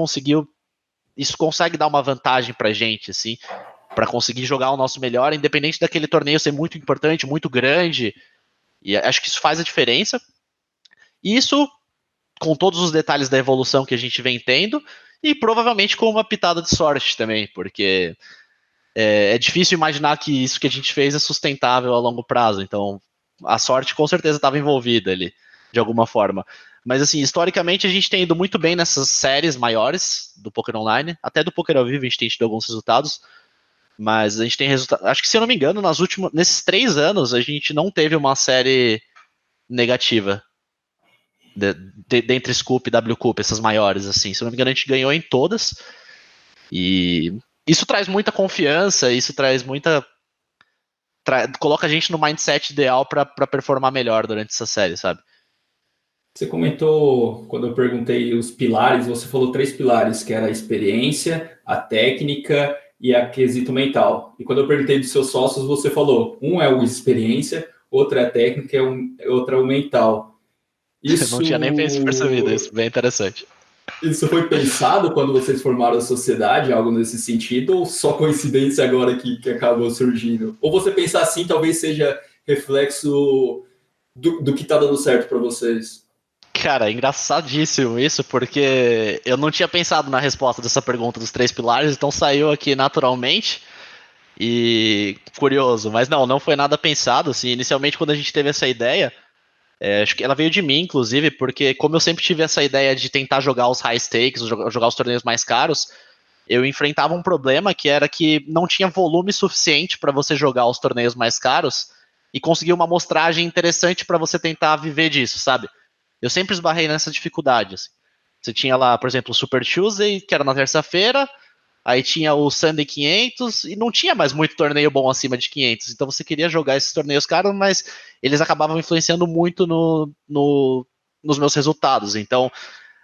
isso consegue dar uma vantagem pra gente, assim, para conseguir jogar o nosso melhor, independente daquele torneio ser muito importante, muito grande, e acho que isso faz a diferença. E isso, com todos os detalhes da evolução que a gente vem tendo, e provavelmente com uma pitada de sorte também, porque é difícil imaginar que isso que a gente fez é sustentável a longo prazo, então a sorte com certeza estava envolvida ali, de alguma forma. Mas assim, historicamente a gente tem ido muito bem nessas séries maiores do Poker Online, até do Poker ao Vivo a gente tem tido alguns resultados, mas a gente tem resultado. Acho que, se eu não me engano, nesses 3 anos a gente não teve uma série negativa dentre Scoop e WCUP, essas maiores, assim. Se eu não me engano, a gente ganhou em todas. E isso traz muita confiança, isso traz muita. Coloca a gente no mindset ideal para performar melhor durante essa série, sabe? Você comentou, quando eu perguntei os pilares, você falou 3 pilares, que era a experiência, a técnica e a quesito mental. E quando eu perguntei dos seus sócios, você falou, um é o experiência, outro é a técnica e outro é o mental. Isso... Não tinha nem percebido isso, bem interessante. Isso foi pensado quando vocês formaram a sociedade, algo nesse sentido, ou só coincidência agora que acabou surgindo? Ou você pensar assim talvez seja reflexo do que está dando certo para vocês? Cara, é engraçadíssimo isso, porque eu não tinha pensado na resposta dessa pergunta dos 3 pilares, então saiu aqui naturalmente e curioso, mas não foi nada pensado, assim, inicialmente quando a gente teve essa ideia, acho que ela veio de mim, inclusive, porque como eu sempre tive essa ideia de tentar jogar os high stakes, jogar os torneios mais caros, eu enfrentava um problema que era que não tinha volume suficiente para você jogar os torneios mais caros e conseguir uma amostragem interessante para você tentar viver disso, sabe? Eu sempre esbarrei nessa dificuldade. Assim. Você tinha lá, por exemplo, o Super Tuesday, que era na terça-feira, aí tinha o Sunday 500, e não tinha mais muito torneio bom acima de 500. Então você queria jogar esses torneios caros, mas eles acabavam influenciando muito nos meus resultados. Então,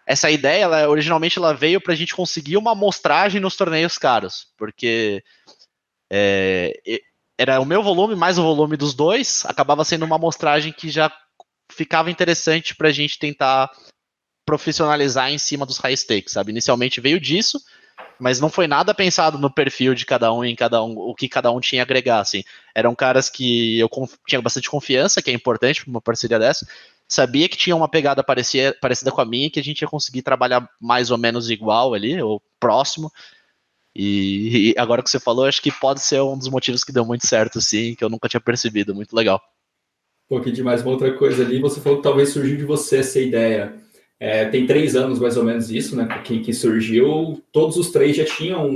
essa ideia, originalmente, ela veio para a gente conseguir uma amostragem nos torneios caros, porque era o meu volume mais o volume dos dois, acabava sendo uma amostragem que já ficava interessante para a gente tentar profissionalizar em cima dos high stakes, sabe? Inicialmente veio disso, mas não foi nada pensado no perfil de cada um, o que cada um tinha a agregar, assim. Eram caras que eu tinha bastante confiança, que é importante para uma parceria dessa, sabia que tinha uma pegada parecida com a minha, que a gente ia conseguir trabalhar mais ou menos igual ali, ou próximo, e agora que você falou, acho que pode ser um dos motivos que deu muito certo, sim, que eu nunca tinha percebido, muito legal. Pô, que demais, uma outra coisa ali, você falou que talvez surgiu de você essa ideia. Tem 3 anos mais ou menos isso, né? Que surgiu, todos os 3 já tinham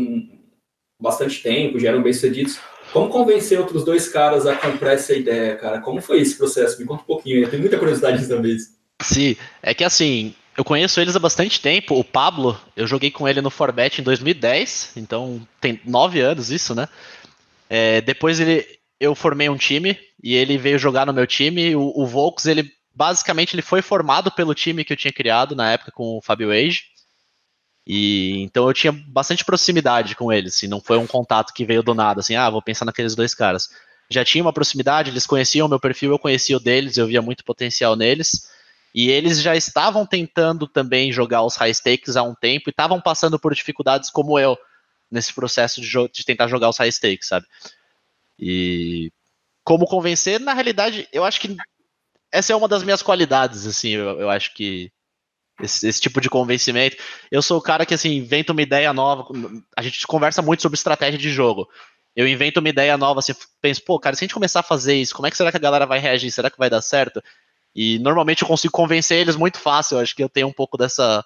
bastante tempo, já eram bem-sucedidos. Como convencer outros 2 caras a comprar essa ideia, cara? Como foi esse processo? Me conta um pouquinho, eu tenho muita curiosidade também. Sim, é que assim, eu conheço eles há bastante tempo. O Pablo, eu joguei com ele no Forbet em 2010, então tem 9 anos isso, né? Depois eu formei um time e ele veio jogar no meu time. O Volks, ele basicamente ele foi formado pelo time que eu tinha criado na época com o Fabio Age. E então eu tinha bastante proximidade com eles, assim, não foi um contato que veio do nada, assim, vou pensar naqueles 2 caras. Já tinha uma proximidade, eles conheciam o meu perfil, eu conhecia o deles, eu via muito potencial neles. E eles já estavam tentando também jogar os high stakes há um tempo e estavam passando por dificuldades como eu nesse processo de tentar jogar os high stakes, sabe? E como convencer, na realidade, eu acho que essa é uma das minhas qualidades, assim, eu acho que esse tipo de convencimento. Eu sou o cara que, assim, inventa uma ideia nova, a gente conversa muito sobre estratégia de jogo. Eu invento uma ideia nova, assim, penso, pô, cara, se a gente começar a fazer isso, como é que será que a galera vai reagir? Será que vai dar certo? E normalmente eu consigo convencer eles muito fácil, eu acho que eu tenho um pouco dessa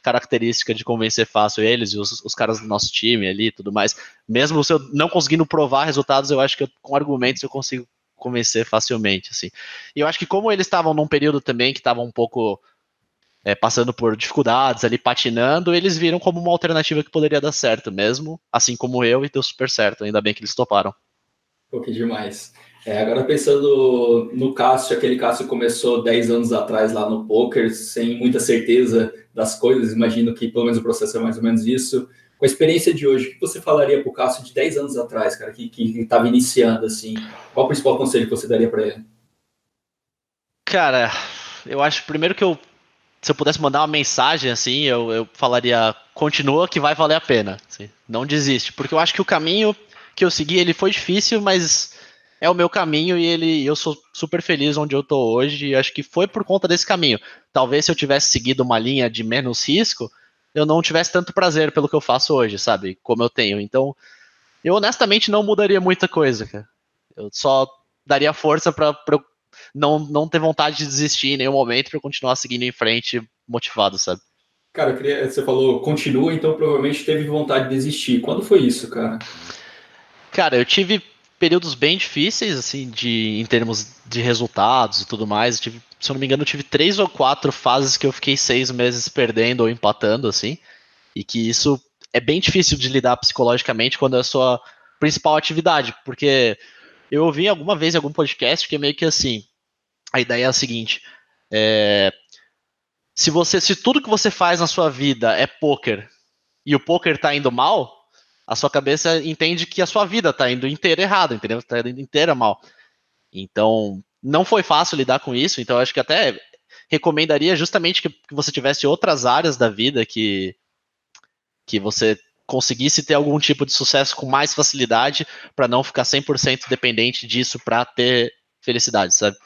característica de convencer fácil eles e os caras do nosso time ali e tudo mais. Mesmo se eu não conseguindo provar resultados, eu acho que com argumentos eu consigo convencer facilmente, assim. E eu acho que como eles estavam num período também que estavam um pouco passando por dificuldades ali, patinando, eles viram como uma alternativa que poderia dar certo mesmo, assim como eu, e deu super certo, ainda bem que eles toparam. Pô, que demais. Agora pensando no Cássio, aquele Cássio começou 10 anos atrás lá no poker, sem muita certeza das coisas, imagino que pelo menos o processo é mais ou menos isso. Com a experiência de hoje, o que você falaria pro Cássio de 10 anos atrás, cara, que estava iniciando, assim? Qual o principal conselho que você daria para ele? Cara, eu acho primeiro que se eu pudesse mandar uma mensagem assim, eu falaria, continua que vai valer a pena. Assim, não desiste, porque eu acho que o caminho que eu segui, ele foi difícil, mas é o meu caminho e eu sou super feliz onde eu tô hoje e acho que foi por conta desse caminho. Talvez se eu tivesse seguido uma linha de menos risco, eu não tivesse tanto prazer pelo que eu faço hoje, sabe? Como eu tenho. Então, eu honestamente não mudaria muita coisa, cara. Eu só daria força pra eu não ter vontade de desistir em nenhum momento pra eu continuar seguindo em frente motivado, sabe? Cara, você falou continua, então provavelmente teve vontade de desistir. Quando foi isso, cara? Cara, eu tive períodos bem difíceis, assim, em termos de resultados e tudo mais. Se eu não me engano, eu tive 3 ou 4 fases que eu fiquei 6 meses perdendo ou empatando, assim. E que isso é bem difícil de lidar psicologicamente quando é a sua principal atividade. Porque eu ouvi alguma vez em algum podcast que é meio que assim. A ideia é a seguinte: é, se tudo que você faz na sua vida é poker e o poker tá indo mal, a sua cabeça entende que a sua vida tá indo inteira errada, entendeu? Tá indo inteira mal. Então, não foi fácil lidar com isso, então eu acho que até recomendaria justamente que você tivesse outras áreas da vida que você conseguisse ter algum tipo de sucesso com mais facilidade para não ficar 100% dependente disso para ter felicidade, sabe?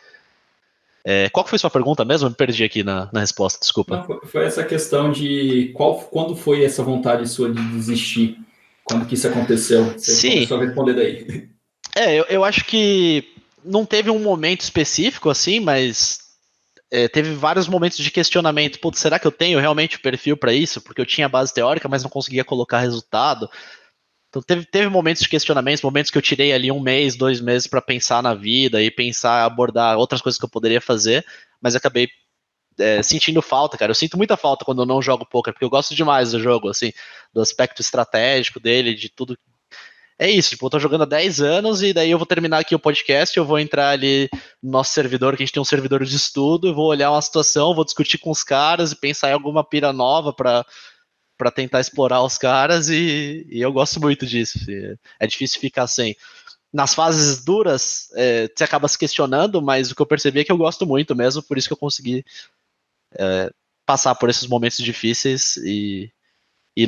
Qual que foi sua pergunta mesmo? Eu me perdi aqui na resposta, desculpa. Não, foi essa questão de quando foi essa vontade sua de desistir? Quando que isso aconteceu? Você Sim, começou a responder daí. eu acho que não teve um momento específico assim, mas teve vários momentos de questionamento. Putz, será que eu tenho realmente o perfil para isso? Porque eu tinha base teórica, mas não conseguia colocar resultado. Então teve momentos de questionamentos, momentos que eu tirei ali 1 mês, 2 meses para pensar na vida e pensar, abordar outras coisas que eu poderia fazer, mas acabei sentindo falta, cara. Eu sinto muita falta quando eu não jogo poker, porque eu gosto demais do jogo, assim, do aspecto estratégico dele, de tudo. É isso, tipo, eu tô jogando há 10 anos e daí eu vou terminar aqui o podcast, eu vou entrar ali no nosso servidor, que a gente tem um servidor de estudo, eu vou olhar uma situação, vou discutir com os caras e pensar em alguma pira nova pra tentar explorar os caras e eu gosto muito disso. É difícil ficar sem. Nas fases duras, você acaba se questionando, mas o que eu percebi é que eu gosto muito mesmo, por isso que eu consegui passar por esses momentos difíceis e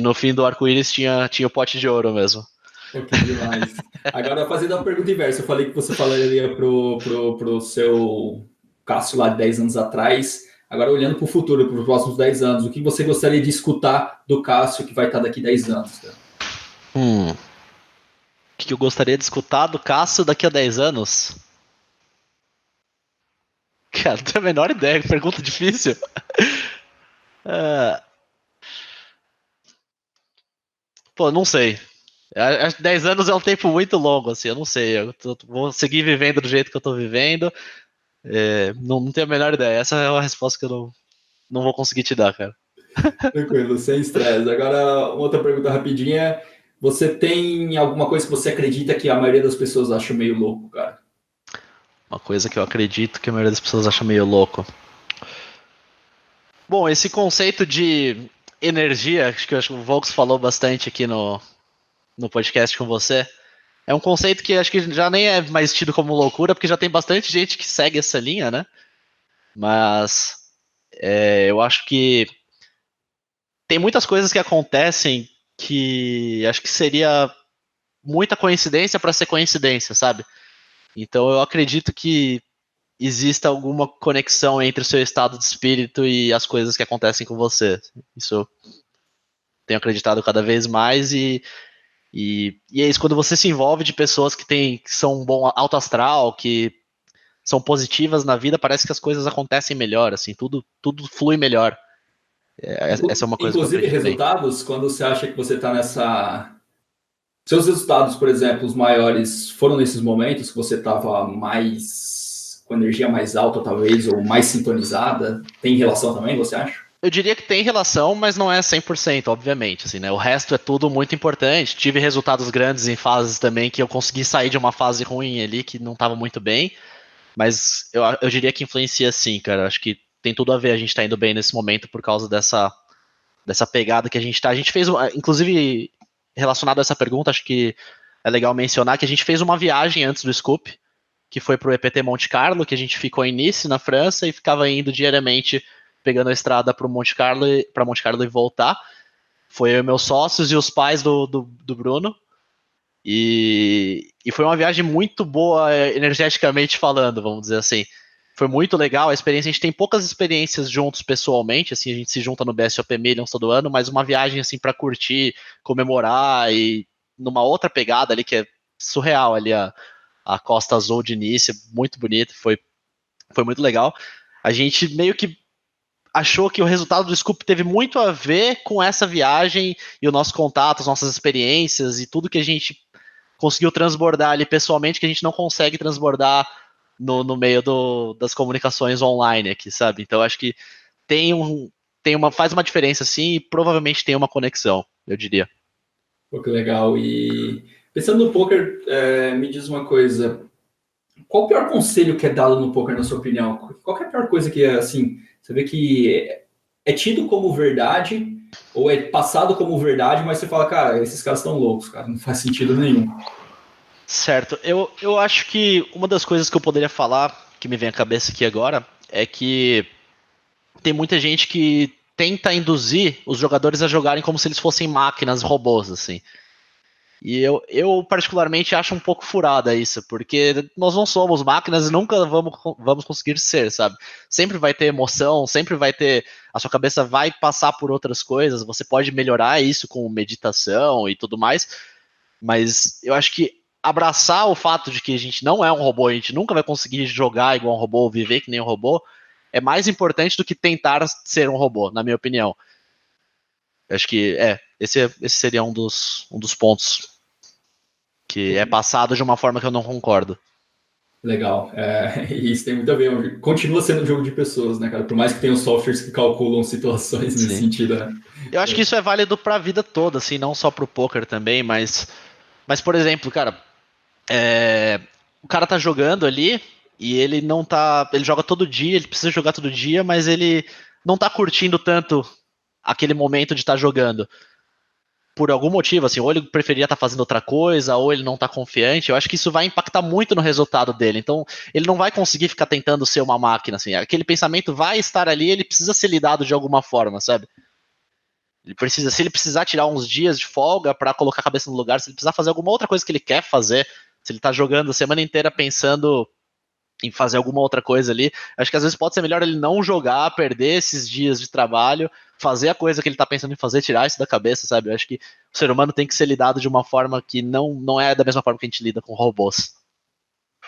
no fim do arco-íris tinha o pote de ouro mesmo. Pô, que demais. Agora, fazendo a pergunta inversa, eu falei que você falaria pro seu Cássio lá de 10 anos atrás. Agora, olhando para o futuro, para os próximos 10 anos, o que você gostaria de escutar do Cássio que vai estar daqui 10 anos? Cara? O que eu gostaria de escutar do Cássio daqui a 10 anos? Cara, não tenho a menor ideia, que pergunta difícil. Uh, Pô, não sei. Acho que 10 anos é um tempo muito longo, assim, eu não sei. Vou seguir vivendo do jeito que eu tô vivendo. Não tenho a menor ideia. Essa é uma resposta que eu não vou conseguir te dar, cara. Tranquilo, sem estresse. Agora, outra pergunta rapidinha. Você tem alguma coisa que você acredita que a maioria das pessoas acha meio louco, cara? Uma coisa que eu acredito que a maioria das pessoas acha meio louco. Bom, esse conceito de energia, acho que o Volks falou bastante aqui no podcast com você. É um conceito que acho que já nem é mais tido como loucura, porque já tem bastante gente que segue essa linha, né? Mas eu acho que tem muitas coisas que acontecem que acho que seria muita coincidência para ser coincidência, sabe? Então eu acredito que exista alguma conexão entre o seu estado de espírito e as coisas que acontecem com você. Isso eu tenho acreditado cada vez mais e é isso, quando você se envolve de pessoas que são um bom alto astral, que são positivas na vida, parece que as coisas acontecem melhor, assim, tudo flui melhor. Essa é uma coisa que eu Inclusive, acredito bem. resultados, quando você acha que você está nessa. Seus resultados, por exemplo, os maiores, foram nesses momentos que você estava mais. Com energia mais alta, talvez, ou mais sintonizada? Tem relação também, você acha? Eu diria que tem relação, mas não é 100%, obviamente, assim, né? O resto é tudo muito importante. Tive resultados grandes em fases também que eu consegui sair de uma fase ruim ali que não estava muito bem, mas eu diria que influencia sim, cara. Acho que tem tudo a ver a gente tá indo bem nesse momento por causa dessa pegada que a gente tá. A gente fez, inclusive, relacionado a essa pergunta, acho que é legal mencionar que a gente fez uma viagem antes do Scoop, que foi para o EPT Monte Carlo, que a gente ficou em Nice, na França, e ficava indo diariamente pegando a estrada para Monte Carlo e voltar. Foi eu e meus sócios e os pais do Bruno. E foi uma viagem muito boa, energeticamente falando, vamos dizer assim. Foi muito legal a experiência. A gente tem poucas experiências juntos pessoalmente, assim, a gente se junta no BSOP Millions todo ano, mas uma viagem assim para curtir, comemorar e numa outra pegada ali que é surreal ali a Costa Azul de Nice, muito bonito, foi muito legal. A gente meio que achou que o resultado do Scoop teve muito a ver com essa viagem e o nosso contato, as nossas experiências e tudo que a gente conseguiu transbordar ali pessoalmente, que a gente não consegue transbordar no meio das comunicações online aqui, sabe? Então acho que faz uma diferença sim e provavelmente tem uma conexão, eu diria. Pô, que legal. E pensando no poker, me diz uma coisa, qual o pior conselho que é dado no poker, na sua opinião? Qual é a pior coisa que, assim, você vê que é tido como verdade ou é passado como verdade, mas você fala, cara, esses caras estão loucos, cara, não faz sentido nenhum. Certo, eu acho que uma das coisas que eu poderia falar, que me vem à cabeça aqui agora, é que tem muita gente que tenta induzir os jogadores a jogarem como se eles fossem máquinas, robôs, assim. E eu particularmente acho um pouco furada isso, porque nós não somos máquinas e nunca vamos conseguir ser, sabe? Sempre vai ter emoção, sempre vai ter. A sua cabeça vai passar por outras coisas, você pode melhorar isso com meditação e tudo mais, mas eu acho que abraçar o fato de que a gente não é um robô, a gente nunca vai conseguir jogar igual um robô, viver que nem um robô, é mais importante do que tentar ser um robô, na minha opinião. Acho que esse seria um dos pontos que é passado de uma forma que eu não concordo. Legal. Isso tem muito a ver. Continua sendo um jogo de pessoas, né, cara? Por mais que tenham softwares que calculam situações nesse sentido, né? Eu acho que isso é válido para a vida toda, assim, não só para o poker também, mas por exemplo, cara, o cara tá jogando ali e ele não tá, ele joga todo dia, ele precisa jogar todo dia, mas ele não tá curtindo tanto aquele momento de estar jogando. Por algum motivo, assim, ou ele preferia estar fazendo outra coisa, ou ele não está confiante, eu acho que isso vai impactar muito no resultado dele. Então, ele não vai conseguir ficar tentando ser uma máquina, assim. Aquele pensamento vai estar ali, ele precisa ser lidado de alguma forma, sabe? Se ele precisar tirar uns dias de folga para colocar a cabeça no lugar, se ele precisar fazer alguma outra coisa que ele quer fazer, se ele está jogando a semana inteira pensando em fazer alguma outra coisa ali. Acho que às vezes pode ser melhor ele não jogar, perder esses dias de trabalho, fazer a coisa que ele tá pensando em fazer, tirar isso da cabeça, sabe? Eu acho que o ser humano tem que ser lidado de uma forma que não é da mesma forma que a gente lida com robôs.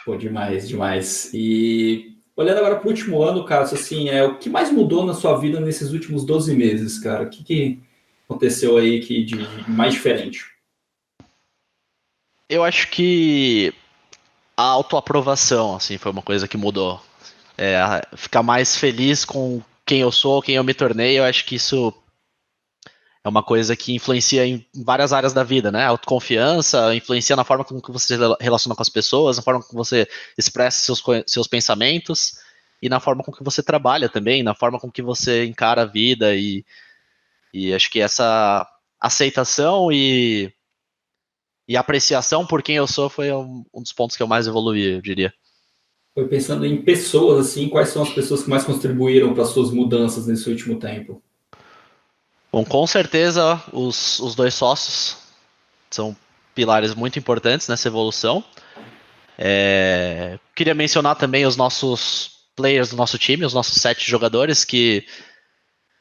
Pô, demais, demais. E olhando agora para o último ano, cara, assim, o que mais mudou na sua vida nesses últimos 12 meses, cara? O que aconteceu aí de mais diferente? Eu acho que a autoaprovação, assim, foi uma coisa que mudou. Ficar mais feliz com quem eu sou, quem eu me tornei, eu acho que isso é uma coisa que influencia em várias áreas da vida, né? Autoconfiança influencia na forma como que você se relaciona com as pessoas, na forma como você expressa seus pensamentos e na forma com que você trabalha também, na forma com que você encara a vida e acho que essa aceitação e apreciação por quem eu sou foi um dos pontos que eu mais evoluí, eu diria. Foi pensando em pessoas, assim, quais são as pessoas que mais contribuíram para as suas mudanças nesse último tempo? Bom, com certeza os dois sócios são pilares muito importantes nessa evolução. Queria mencionar também os nossos players do nosso time, os nossos 7 jogadores, que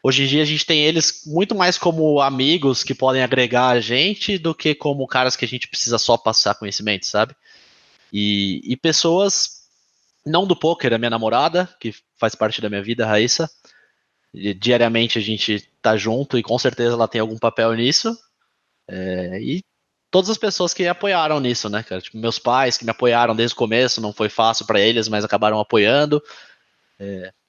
hoje em dia a gente tem eles muito mais como amigos que podem agregar a gente do que como caras que a gente precisa só passar conhecimento, sabe? E pessoas, não do poker, a minha namorada, que faz parte da minha vida, a Raíssa. Diariamente a gente tá junto e com certeza ela tem algum papel nisso. E todas as pessoas que apoiaram nisso, né, cara? Tipo, meus pais que me apoiaram desde o começo, não foi fácil para eles, mas acabaram apoiando.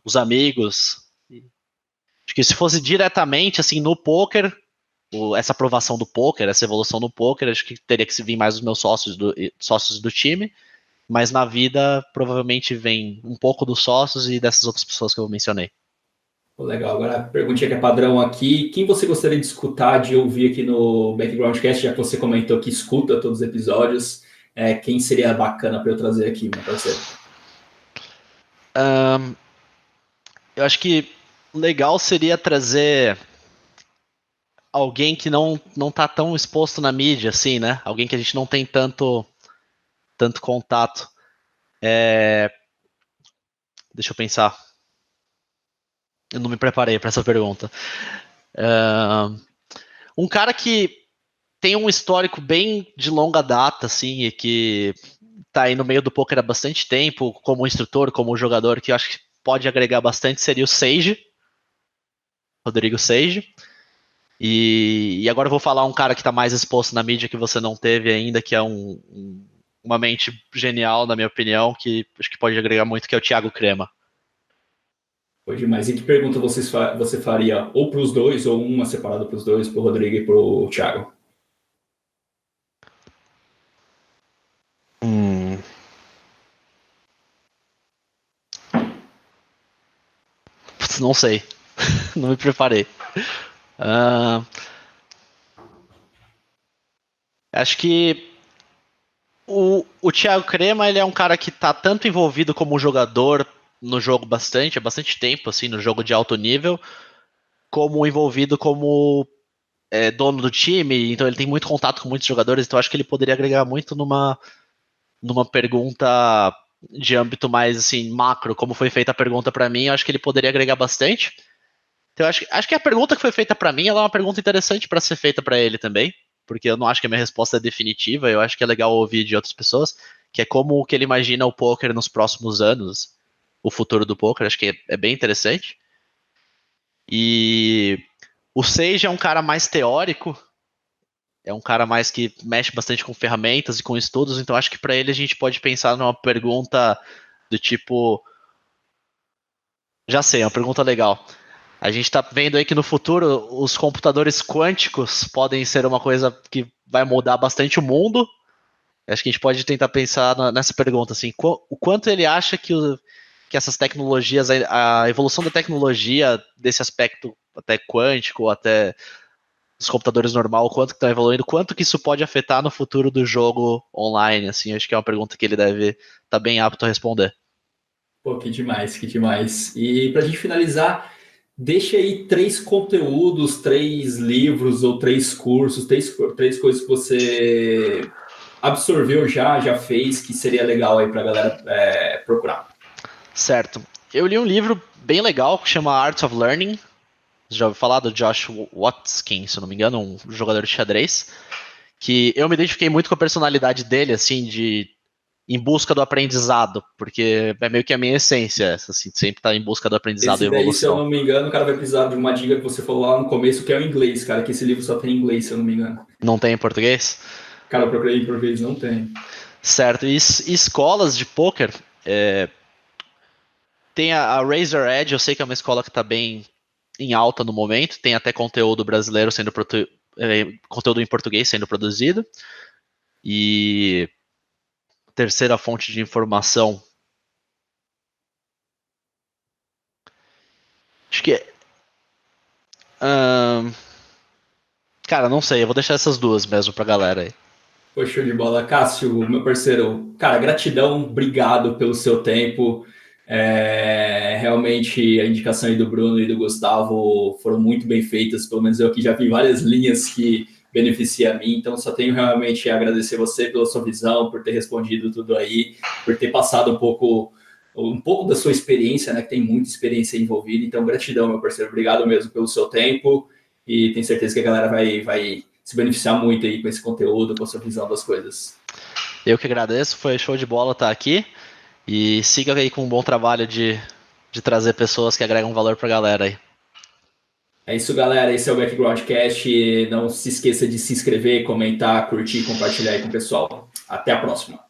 Os amigos. Acho que se fosse diretamente, assim, no poker, essa aprovação do poker, essa evolução no poker, acho que teria que vir mais os meus sócios do time. Mas na vida, provavelmente vem um pouco dos sócios e dessas outras pessoas que eu mencionei. Legal, agora a perguntinha que é padrão aqui. Quem você gostaria de escutar, de ouvir aqui no Backgroundcast, já que você comentou que escuta todos os episódios, quem seria bacana para eu trazer aqui, meu parceiro? Eu acho que legal seria trazer alguém que não tá tão exposto na mídia, assim, né? Alguém que a gente não tem tanto contato. Deixa eu pensar. Eu não me preparei para essa pergunta. Um cara que tem um histórico bem de longa data, assim, e que tá aí no meio do poker há bastante tempo, como instrutor, como jogador, que eu acho que pode agregar bastante, seria o Sage, Rodrigo Sage. E agora eu vou falar um cara que tá mais exposto na mídia que você não teve ainda, que é uma mente genial, na minha opinião, que acho que pode agregar muito, que é o Thiago Crema. Foi demais. E que pergunta você faria ou para os dois, ou uma separada para os dois, para o Rodrigo e para o Thiago? Não sei. Não me preparei. Acho que o Thiago Crema, ele é um cara que tá tanto envolvido como jogador no jogo há bastante tempo, assim, no jogo de alto nível, como envolvido como dono do time, então ele tem muito contato com muitos jogadores, então acho que ele poderia agregar muito numa pergunta de âmbito mais assim macro, como foi feita a pergunta para mim, eu acho que ele poderia agregar bastante. Então acho que a pergunta que foi feita para mim, ela é uma pergunta interessante para ser feita para ele também, porque eu não acho que a minha resposta é definitiva, eu acho que é legal ouvir de outras pessoas, que é como que ele imagina o poker nos próximos anos, o futuro do poker, acho que é bem interessante. E o Sage é um cara mais teórico, é um cara mais que mexe bastante com ferramentas e com estudos, então acho que para ele a gente pode pensar numa pergunta do tipo. Já sei, é uma pergunta legal. A gente está vendo aí que no futuro os computadores quânticos podem ser uma coisa que vai mudar bastante o mundo. Acho que a gente pode tentar pensar nessa pergunta, assim, o quanto ele acha que essas tecnologias, a evolução da tecnologia desse aspecto até quântico, até os computadores normal, o quanto que estão evoluindo, quanto que isso pode afetar no futuro do jogo online, assim, acho que é uma pergunta que ele deve estar bem apto a responder. Pô, que demais, que demais. E para a gente finalizar, deixa aí 3 conteúdos, 3 livros ou 3 cursos, três coisas que você absorveu já fez, que seria legal aí para a galera procurar. Certo. Eu li um livro bem legal que chama Art of Learning. Você já ouviu falar do Josh Watkin, se eu não me engano, um jogador de xadrez. Que eu me identifiquei muito com a personalidade dele, assim, de em busca do aprendizado, porque é meio que a minha essência, assim, sempre tá em busca do aprendizado e Esse daí, se eu evolução. não me engano, o cara vai precisar de uma dica que você falou lá no começo, que é o inglês, cara, que esse livro só tem em inglês, se eu não me engano. Não tem em português? Cara, eu procurei em português, não tem. Certo. E escolas de poker, tem a Razor Edge, eu sei que é uma escola que está bem em alta no momento, tem até conteúdo brasileiro conteúdo em português sendo produzido. E terceira fonte de informação, acho que cara, não sei, eu vou deixar essas duas mesmo pra galera aí. Pô, show de bola. Cássio, meu parceiro, cara, gratidão, obrigado pelo seu tempo. Realmente a indicação aí do Bruno e do Gustavo foram muito bem feitas, pelo menos eu aqui já vi várias linhas que beneficiam a mim, então só tenho realmente a agradecer você pela sua visão, por ter respondido tudo aí, por ter passado um pouco da sua experiência, né, que tem muita experiência envolvida, então gratidão, meu parceiro, obrigado mesmo pelo seu tempo e tenho certeza que a galera vai se beneficiar muito aí com esse conteúdo, com a sua visão das coisas. Eu que agradeço, foi show de bola estar aqui. E siga aí com um bom trabalho de trazer pessoas que agregam valor pra galera aí. É isso, galera. Esse é o Backgroundcast. Não se esqueça de se inscrever, comentar, curtir e compartilhar aí com o pessoal. Até a próxima.